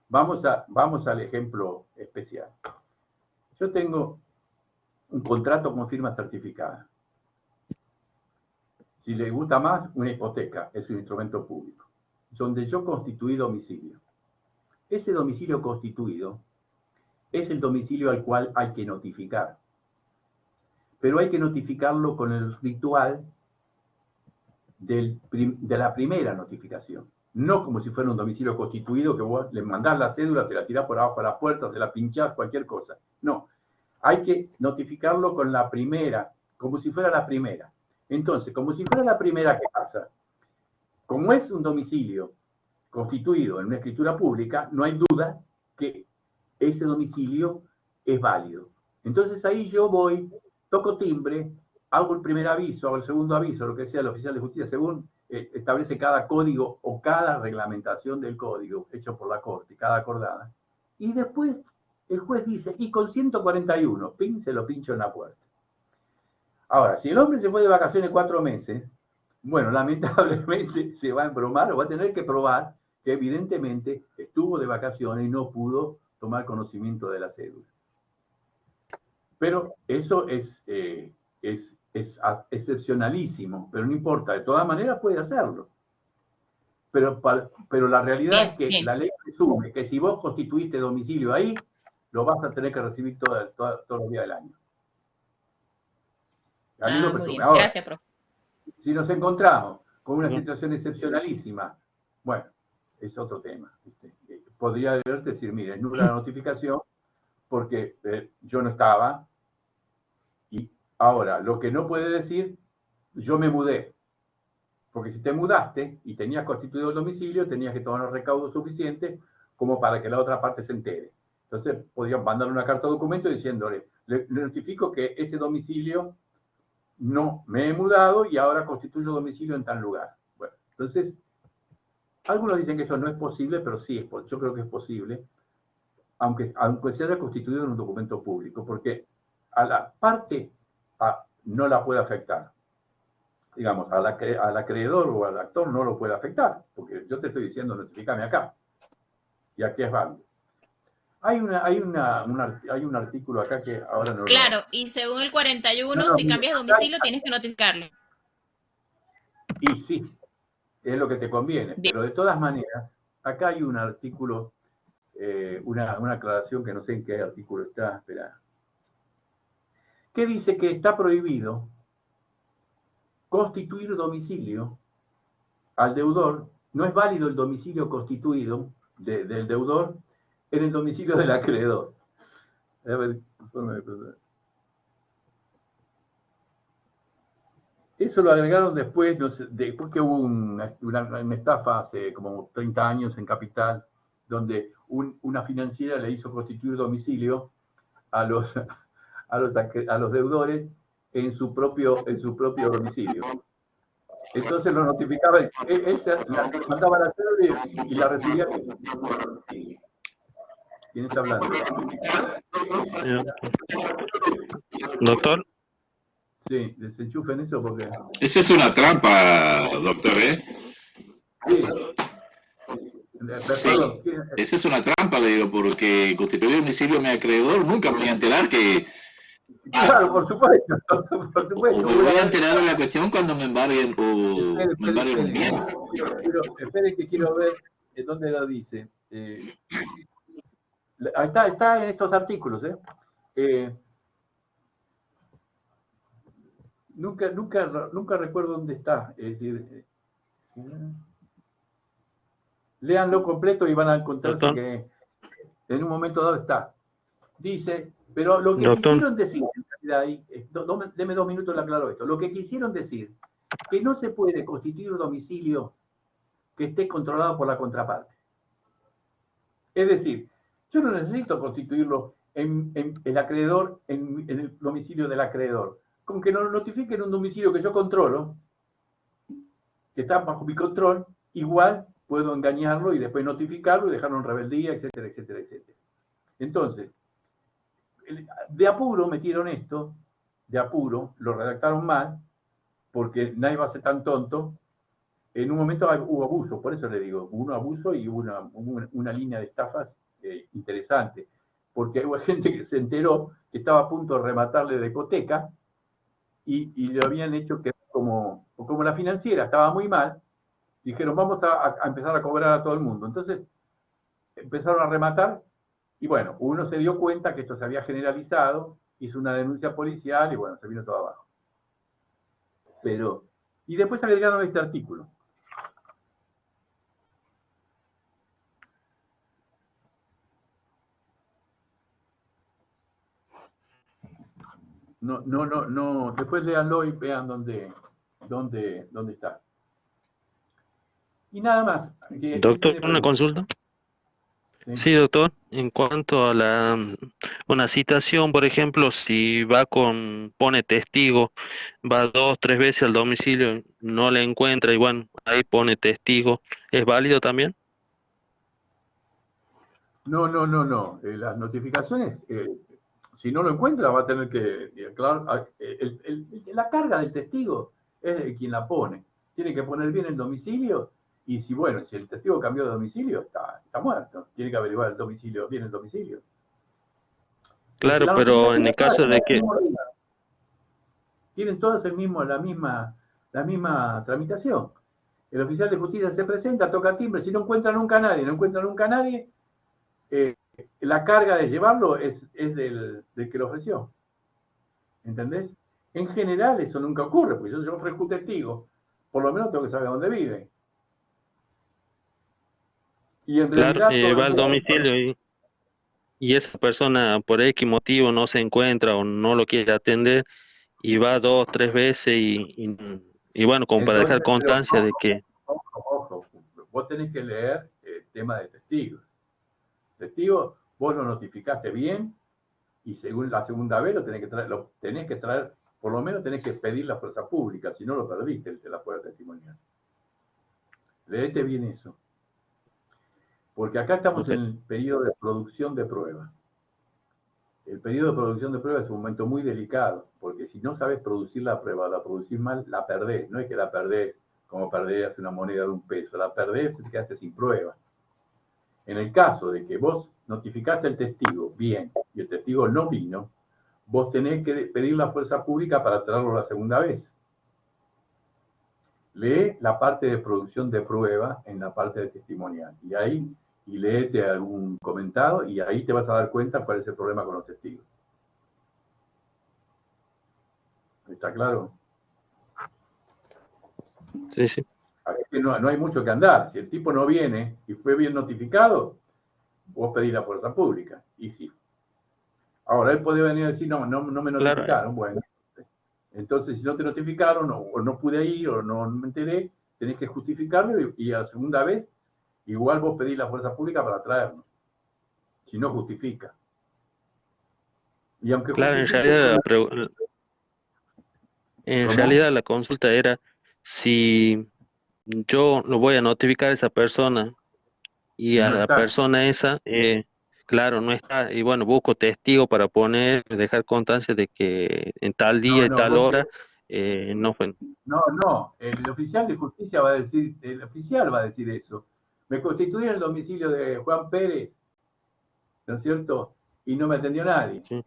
Vamos al ejemplo especial. Yo tengo un contrato con firma certificada. Si le gusta más, una hipoteca es un instrumento público, donde yo constituí domicilio. Ese domicilio constituido es el domicilio al cual hay que notificar. Pero hay que notificarlo con el ritual de la primera notificación. No como si fuera un domicilio constituido que vos le mandás la cédula, se la tirás por abajo de la puerta, se la pinchás, cualquier cosa. No, hay que notificarlo con la primera, como si fuera la primera. Entonces, como si fuera la primera, ¿qué pasa? Como es un domicilio constituido en una escritura pública, no hay duda que ese domicilio es válido. Entonces ahí yo voy, toco timbre, hago el primer aviso, hago el segundo aviso, lo que sea el oficial de justicia, según establece cada código o cada reglamentación del código hecho por la Corte, cada acordada. Y después el juez dice, y con 141, pin, se lo pincho en la puerta. Ahora, si el hombre se fue de vacaciones 4 meses, bueno, lamentablemente se va a embromar o va a tener que probar que evidentemente estuvo de vacaciones y no pudo tomar conocimiento de la cédula. Pero eso es excepcionalísimo, pero no importa, de todas maneras puede hacerlo. Pero la realidad es que la ley presume que si vos constituiste domicilio ahí, lo vas a tener que recibir todos los días del año. A mí lo presume. Ahora, gracias, profe. Si nos encontramos con una situación excepcionalísima, bueno, es otro tema. ¿Viste? Podría decir, mire, nula la notificación porque yo no estaba. Y ahora, lo que no puede decir, yo me mudé. Porque si te mudaste y tenías constituido el domicilio, tenías que tomar los recaudos suficientes como para que la otra parte se entere. Entonces, podrían mandarle una carta de documento diciéndole, le notifico que ese domicilio no me he mudado y ahora constituyo domicilio en tal lugar. Bueno, entonces, algunos dicen que eso no es posible, pero sí, yo creo que es posible, aunque se haya constituido en un documento público, porque a la parte no la puede afectar. Digamos, al acreedor o al actor no lo puede afectar, porque yo te estoy diciendo, notifícame acá, y aquí es válido. Hay un artículo acá que ahora no... Claro, y según el 41, si cambias de domicilio, tienes que notificarlo. Y sí, es lo que te conviene. Bien. Pero de todas maneras, acá hay un artículo, una aclaración que no sé en qué artículo está, espera, que dice que está prohibido constituir domicilio al deudor. No es válido el domicilio constituido del deudor en el domicilio del acreedor. A ver, eso lo agregaron después, no sé, después que hubo una estafa hace como 30 años en Capital, donde una financiera le hizo constituir domicilio a los deudores en su propio domicilio. Entonces lo notificaba, él mandaba la cédula y la recibía. ¿Quién está hablando? Doctor. Sí, desenchufen eso porque... Esa es una trampa, doctor, ¿eh? Sí. Sí, esa es una trampa, le digo, porque constituir domicilio mi acreedor, nunca me voy a enterar que... Claro, por supuesto, por supuesto. Me voy a enterar de la cuestión cuando me embarguen o me embarguen un bien. Espere que quiero ver dónde lo dice. Está en estos artículos, nunca recuerdo dónde está. Es decir, léanlo completo y van a encontrarse que en un momento dado está. Dice, pero lo que quisieron decir, en realidad, deme 2 minutos, le aclaro esto. Lo que quisieron decir, que no se puede constituir un domicilio que esté controlado por la contraparte. Es decir, yo no necesito constituirlo en el acreedor, en el domicilio del acreedor. Con que nos notifiquen un domicilio que yo controlo, que está bajo mi control, igual puedo engañarlo y después notificarlo y dejarlo en rebeldía, etcétera, etcétera, etcétera. Entonces, de apuro metieron esto, de apuro, lo redactaron mal, porque nadie va a ser tan tonto. En un momento hubo abuso, por eso le digo, hubo un abuso y hubo una línea de estafas interesante, porque hubo gente que se enteró que estaba a punto de rematarle de hipoteca y lo habían hecho que como la financiera estaba muy mal, dijeron vamos a empezar a cobrar a todo el mundo. Entonces empezaron a rematar y bueno, uno se dio cuenta que esto se había generalizado, hizo una denuncia policial y bueno, se vino todo abajo. Pero, y después agregaron este artículo. No, después léanlo y vean dónde está. Y nada más. Doctor, una consulta. Sí, doctor. En cuanto a una citación, por ejemplo, si pone testigo, va 2, 3 veces al domicilio, no le encuentra y bueno, ahí pone testigo, ¿es válido también? No. Las notificaciones, si no lo encuentra, va a tener que, claro, la carga del testigo es de quien la pone. Tiene que poner bien el domicilio y si el testigo cambió de domicilio, está muerto. Tiene que averiguar el domicilio, bien el domicilio. Claro, pero en el caso de que... Tienen todas la misma tramitación. El oficial de justicia se presenta, toca timbre, si no encuentra nunca a nadie, la carga de llevarlo es del que lo ofreció. ¿Entendés? En general eso nunca ocurre, porque yo ofrezco un testigo, por lo menos tengo que saber dónde vive. Y en Claro, realidad va al domicilio y esa persona por X motivo no se encuentra o no lo quiere atender y va 2, 3 veces y bueno, como para dejar constancia de que... Ojo, vos tenés que leer el tema de testigos. Testigo, vos lo notificaste bien y según la segunda vez lo tenés que traer, por lo menos tenés que pedir la fuerza pública, si no lo perdiste, él te la puede testimoniar. Leete bien eso. Porque acá estamos en el periodo de producción de pruebas. El periodo de producción de pruebas es un momento muy delicado, porque si no sabes producir la prueba, la producís mal, la perdés. No es que la perdés como perdés una moneda de $1, la perdés y te quedaste sin prueba. En el caso de que vos notificaste al testigo bien y el testigo no vino, vos tenés que pedir la fuerza pública para traerlo la segunda vez. Lee la parte de producción de prueba en la parte de testimonial y léete algún comentado y ahí te vas a dar cuenta cuál es el problema con los testigos. ¿Está claro? Sí, sí. Así que no hay mucho que andar. Si el tipo no viene y fue bien notificado, vos pedís la fuerza pública. Y sí. Ahora, él puede venir a decir, no me notificaron. Claro. Bueno, entonces si no te notificaron o no pude ir o no me enteré, tenés que justificarlo y a la segunda vez igual vos pedís la fuerza pública para traerlo. Si no justifica. Y aunque claro, en realidad la consulta era si yo lo voy a notificar a esa persona y a la persona esa, claro, no está, y bueno, busco testigo para dejar constancia de que en tal día y tal hora no fue. No, el oficial de justicia va a decir, eso. Me constituí en el domicilio de Juan Pérez, ¿no es cierto? Y no me atendió nadie. Sí.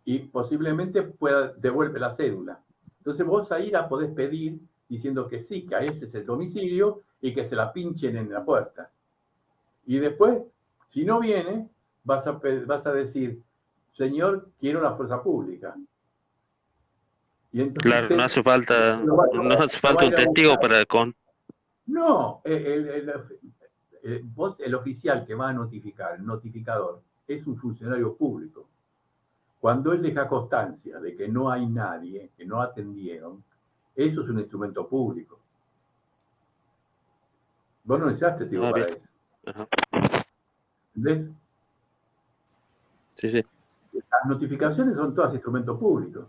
Y posiblemente devuelve la cédula. Entonces vos ahí la podés pedir diciendo que sí, que ese es el domicilio y que se la pinchen en la puerta. Y después, si no viene, vas a decir, señor, quiero la fuerza pública. Y entonces, claro, no hace falta un testigo para No, el oficial que va a notificar, el notificador, es un funcionario público. Cuando él deja constancia de que no hay nadie, que no atendieron, eso es un instrumento público. Vos no necesitas testigo para eso. Ajá. ¿Ves? Sí, sí. Las notificaciones son todas instrumentos públicos.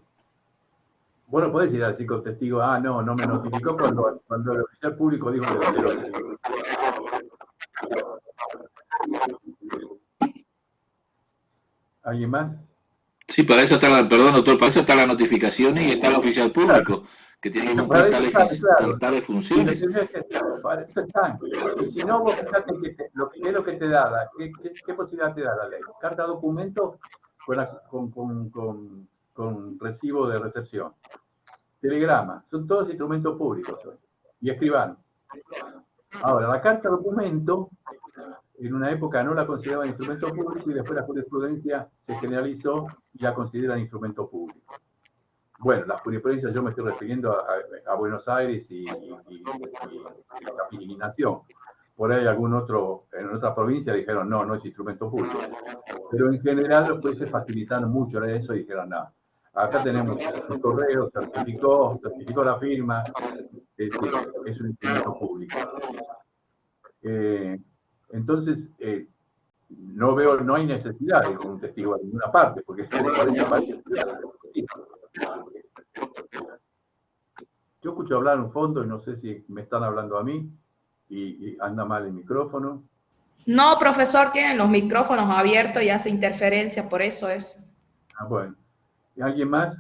Vos no podés ir a decir con testigo, no me notificó cuando el oficial público dijo que lo notificó. ¿Alguien más? Sí, para eso está la, perdón, doctor, para eso está la notificación y está el oficial público, que tiene que cumplir tales funciones. Para eso están. Y si no, vos fíjate ¿qué es lo que te da? ¿Qué posibilidad te da la ley? Carta documento con recibo de recepción. Telegrama, son todos instrumentos públicos hoy. Y escribano. Ahora, la carta documento, en una época no la consideraban instrumento público y después la jurisprudencia se generalizó y la consideran instrumento público. Bueno, la jurisprudencia yo me estoy refiriendo a Buenos Aires y Nación. Por ahí algún otro, en otra provincia dijeron, no es instrumento público. Pero en general los jueces facilitaron mucho eso y dijeron, no, acá tenemos un correo, certificó la firma, es un instrumento público. Entonces, no hay necesidad de un testigo en ninguna parte, porque por esa parte. Yo escucho hablar un fondo y no sé si me están hablando a mí y anda mal el micrófono. No, profesor, tienen los micrófonos abiertos y hace interferencia, por eso es. Bueno. ¿Y alguien más?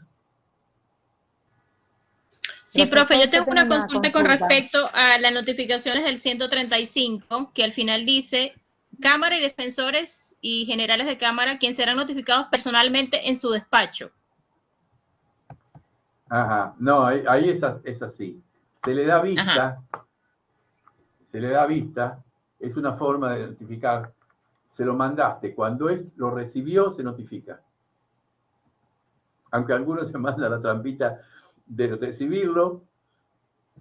Sí, profe, yo tengo una consulta con respecto a las notificaciones del 135, que al final dice, Cámara y defensores y generales de Cámara, quien serán notificados personalmente en su despacho. Ajá, no, ahí es así. Se le da vista, es una forma de notificar, se lo mandaste, cuando él lo recibió se notifica. Aunque algunos se mandan la trampita de recibirlo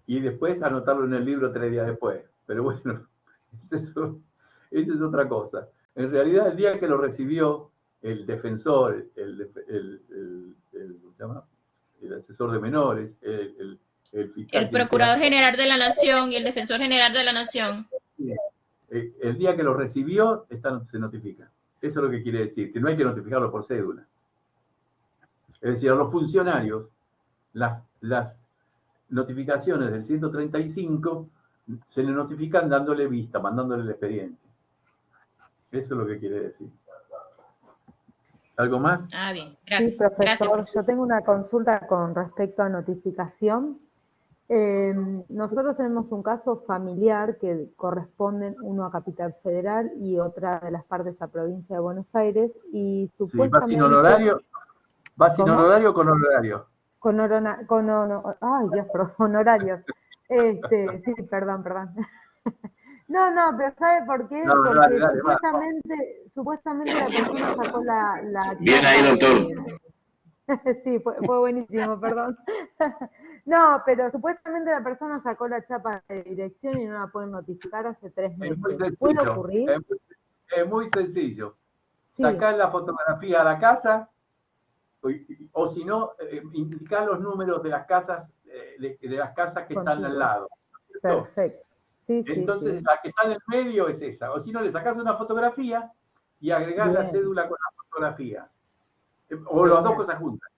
y después anotarlo en el libro 3 días después. Pero bueno, esa es otra cosa. En realidad, el día que lo recibió el defensor, ¿cómo se llama? El asesor de menores, el fiscal. El procurador general de la Nación y el defensor general de la Nación. El día que lo recibió, se notifica. Eso es lo que quiere decir, que no hay que notificarlo por cédula. Es decir, a los funcionarios, las notificaciones del 135 se le notifican dándole vista, mandándole el expediente. Eso es lo que quiere decir. ¿Algo más? Ah, bien. Gracias. Sí, profesor. Gracias. Yo tengo una consulta con respecto a notificación. Nosotros tenemos un caso familiar que corresponden uno a Capital Federal y otra de las partes a Provincia de Buenos Aires y supuestamente... ¿Va sin honorario? ¿Va sin honorario o con honorario? Ay, Dios, perdón, honorarios. Sí, perdón. No, pero ¿sabe por qué? Porque dale, supuestamente la persona sacó la Bien ahí, doctor. Sí, fue buenísimo, perdón. No, pero supuestamente la persona sacó la chapa de dirección y no la pueden notificar hace 3 meses. ¿Puede ocurrir? Es muy sencillo. Sí. Sacar la fotografía a la casa, o si no, indicar los números de las casas, que están al lado. Perfecto. Sí, entonces, la que está en el medio es esa. O si no, le sacas una fotografía y agregás la cédula con la fotografía. O las dos cosas juntas.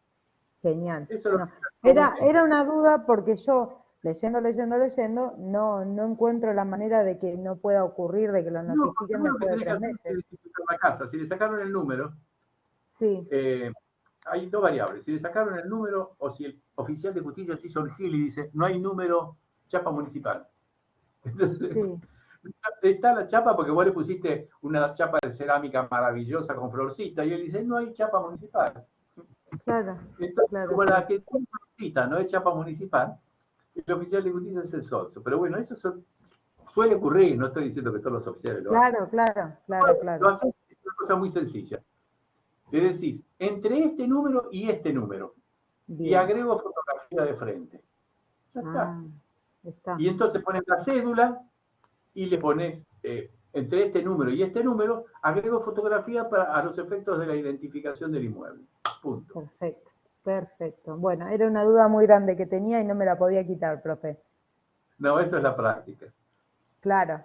Genial. Eso no. Era una duda porque yo, leyendo, no encuentro la manera de que no pueda ocurrir, de que lo notifiquen después de 3 meses. La casa. Si le sacaron el número, sí. Hay dos variables. Si le sacaron el número o si el oficial de justicia se hizo el gil y dice, no hay número, chapa municipal. Entonces, sí. Está la chapa porque vos le pusiste una chapa de cerámica maravillosa con florcita y él dice, no hay chapa municipal. Claro. Entonces, como la que tiene florcita no es chapa municipal, el oficial de justicia es el socio. Pero bueno, eso suele ocurrir, no estoy diciendo que todos los oficiales lo hacen. Claro. Lo hacen, es una cosa muy sencilla. Le decís, entre este número y este número. Bien. Y agrego fotografía de frente. Ya está. Y entonces pones la cédula y le pones, entre este número y este número, agrego fotografía a los efectos de la identificación del inmueble. Punto. Perfecto. Bueno, era una duda muy grande que tenía y no me la podía quitar, profe. No, eso es la práctica. Claro.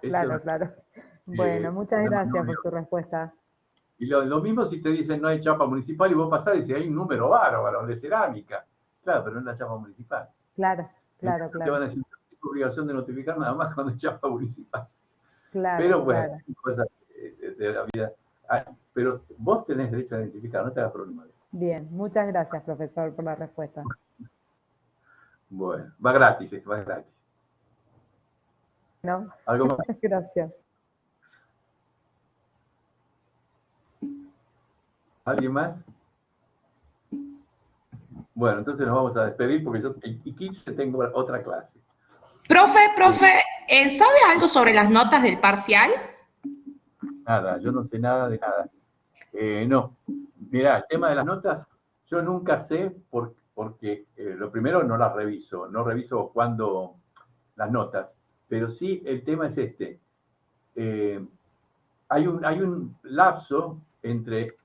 Bueno, muchas gracias por su respuesta. Y lo mismo si te dicen no hay chapa municipal y vos pasás y dices hay un número bárbaro de cerámica. Claro, pero no es la chapa municipal. Claro. Te van a decir, no tienes obligación de notificar nada más cuando hay chapa municipal. Claro. Pero bueno, cosas de la vida. Pero vos tenés derecho a identificar, no te hagas problema de eso. Bien, muchas gracias, profesor, por la respuesta. Bueno, va gratis, va gratis. ¿No? ¿Algo más? Gracias. ¿Alguien más? Bueno, entonces nos vamos a despedir porque yo en 15 tengo otra clase. Profe, ¿sabe algo sobre las notas del parcial? Nada, yo no sé nada de nada. No, mirá, el tema de las notas, yo nunca sé porque lo primero no las reviso, no reviso cuándo las notas, pero sí el tema es este. Hay un lapso entre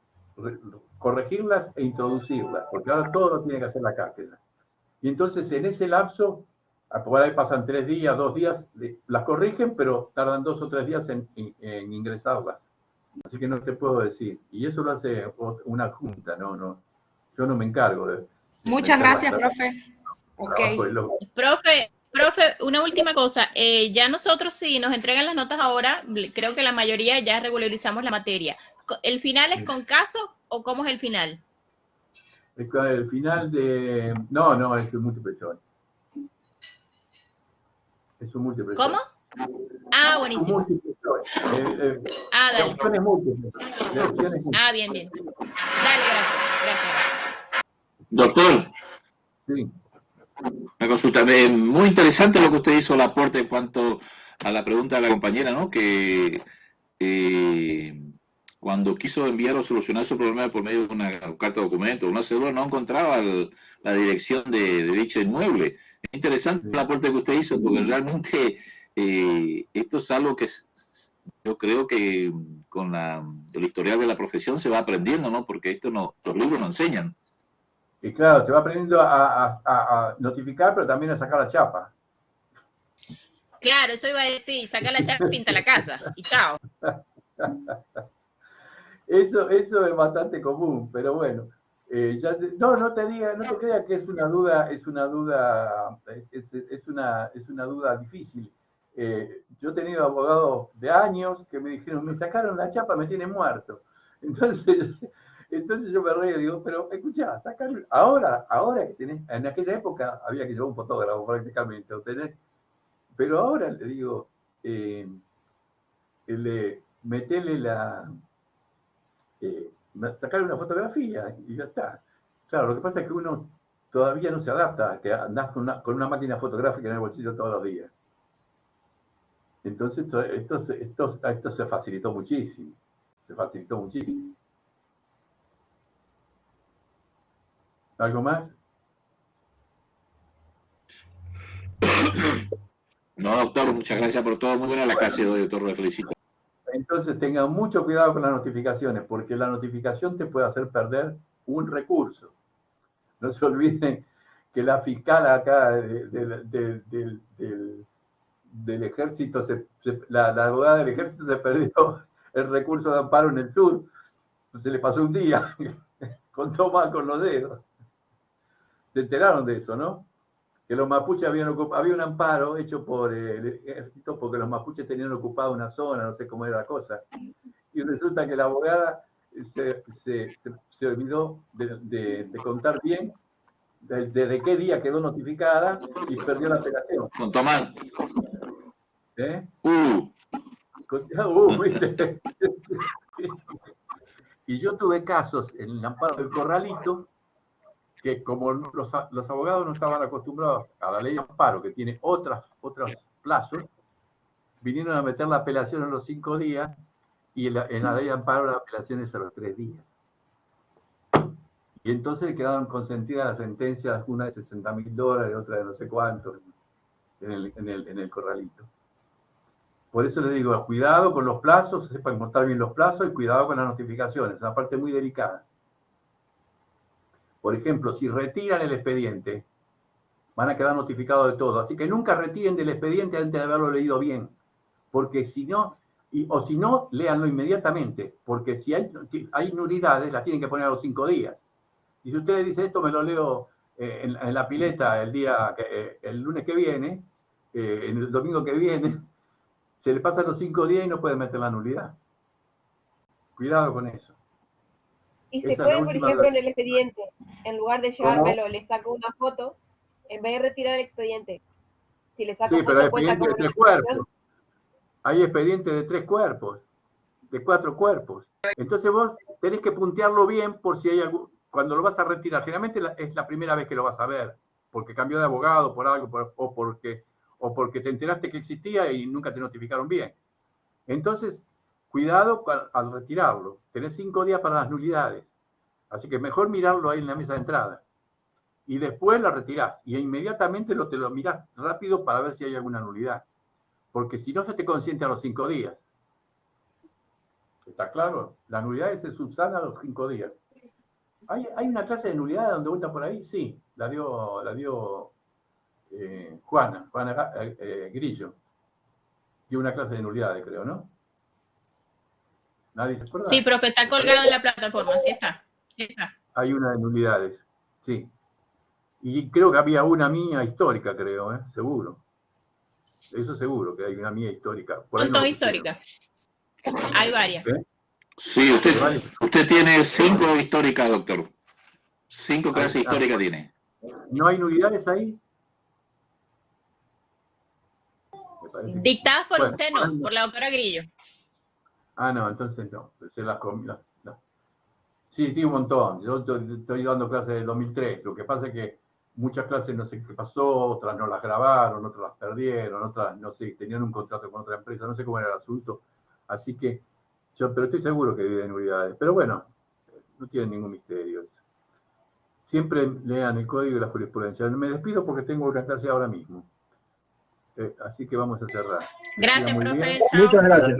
corregirlas e introducirlas, porque ahora todo lo tiene que hacer la cátedra. Y entonces en ese lapso, por ahí pasan 3 días, 2 días, las corrigen, pero tardan 2 o 3 días en ingresarlas. Así que no te puedo decir. Y eso lo hace una junta, no, yo no me encargo de Muchas gracias, profe. Okay. Profe, una última cosa. Ya nosotros, si nos entregan las notas ahora, creo que la mayoría ya regularizamos la materia. ¿El final es con caso o cómo es el final? El final de... No, es un múltiple choice. Es un múltiple choice. ¿Cómo? Ah, buenísimo. Dale. Opciones múltiples. Bien. Dale, gracias. Doctor. Sí. Una consulta. Muy interesante lo que usted hizo, el aporte en cuanto a la pregunta de la compañera, ¿no? Que cuando quiso enviar o solucionar su problema por medio de una carta de documento, una cédula, no encontraba la dirección de dicho inmueble. Es interesante el aporte que usted hizo, porque realmente esto es algo que yo creo que con el historial de la profesión se va aprendiendo, ¿no? Porque esto los libros no enseñan. Y claro, se va aprendiendo a notificar, pero también a sacar la chapa. Claro, eso iba a decir, saca la chapa, pinta la casa y chao. Eso es bastante común, pero bueno. No te creas que es una duda difícil. Yo he tenido abogados de años que me dijeron, me sacaron la chapa, me tienen muerto. Entonces yo me reí y digo, pero escuchá, sacar ahora que tenés, en aquella época había que llevar un fotógrafo prácticamente, pero ahora le digo, metele sacar una fotografía y ya está. Claro, lo que pasa es que uno todavía no se adapta a que andás con una máquina fotográfica en el bolsillo todos los días. Entonces esto se facilitó muchísimo. ¿Algo más? No, doctor, muchas gracias por todo. Muy buena la clase de hoy, doctor, lo felicito. Entonces tengan mucho cuidado con las notificaciones, porque la notificación te puede hacer perder un recurso. No se olviden que la fiscal acá del ejército, la abogada del ejército se perdió el recurso de amparo en el sur. Se le pasó un día, contó mal con los dedos. Se enteraron de eso, ¿no? Que los mapuches había un amparo hecho por el ejército porque los mapuches tenían ocupada una zona, no sé cómo era la cosa. Y resulta que la abogada se olvidó de contar bien desde qué día quedó notificada y perdió la apelación. Contó mal. ¿Viste? Y yo tuve casos en el amparo del Corralito que como los abogados no estaban acostumbrados a la ley de amparo, que tiene otros plazos, vinieron a meter la apelación en los 5 días y en la ley de amparo la apelación es a los 3 días. Y entonces quedaron consentidas las sentencias, una de $60.000, otra de no sé cuánto, en el Corralito. Por eso les digo, cuidado con los plazos, sepan contar bien los plazos y cuidado con las notificaciones, es una parte muy delicada. Por ejemplo, si retiran el expediente, van a quedar notificados de todo. Así que nunca retiren del expediente antes de haberlo leído bien. Porque si no, o si no, léanlo inmediatamente. Porque si hay nulidades, las tienen que poner a los 5 días. Y si usted dice esto, me lo leo en la pileta el lunes que viene, en el domingo que viene, se le pasan los 5 días y no puede meter la nulidad. Cuidado con eso. Y se puede, por ejemplo, en el expediente, en lugar de llevármelo, le saco una foto, en vez de retirar el expediente. Si le saco sí, pero hay foto, cuenta expedientes como de 3 cuerpos. Hay expedientes de 3 cuerpos, de 4 cuerpos. Entonces vos tenés que puntearlo bien por si hay algún, cuando lo vas a retirar. Generalmente es la primera vez que lo vas a ver, porque cambió de abogado, por algo, o porque te enteraste que existía y nunca te notificaron bien. Entonces, cuidado al retirarlo. Tenés 5 días para las nulidades. Así que mejor mirarlo ahí en la mesa de entrada. Y después lo retirás. Y inmediatamente te lo mirás rápido para ver si hay alguna nulidad. Porque si no, se te consiente a los 5 días. ¿Está claro? La nulidad se subsana a los 5 días. ¿Hay una clase de nulidad dando vuelta por ahí? Sí, la dio Juana Grillo. Dio una clase de nulidades, creo, ¿no? ¿Nadie se acuerda? Sí, profe, está colgado en la plataforma, sí está. Sí está. Hay una de nulidades, sí. Y creo que había una mía histórica, creo, seguro. Eso seguro, que hay una mía histórica. Son todas históricas. Hay varias. Sí, usted tiene 5 históricas, doctor. 5 clases históricas tiene. ¿No hay nulidades ahí? Dictadas por usted, no, por la doctora Grillo. Ah, no, entonces no. Se las comí. No. Sí, tiene un montón. Yo estoy dando clases del 2003. Lo que pasa es que muchas clases no sé qué pasó, otras no las grabaron, otras las perdieron, otras, no sé, tenían un contrato con otra empresa, no sé cómo era el asunto. Así que pero estoy seguro que viven nulidades. Pero bueno, no tiene ningún misterio eso. Siempre lean el código y la jurisprudencia. Me despido porque tengo una clase ahora mismo. Así que vamos a cerrar. Gracias, profe. Muchas gracias.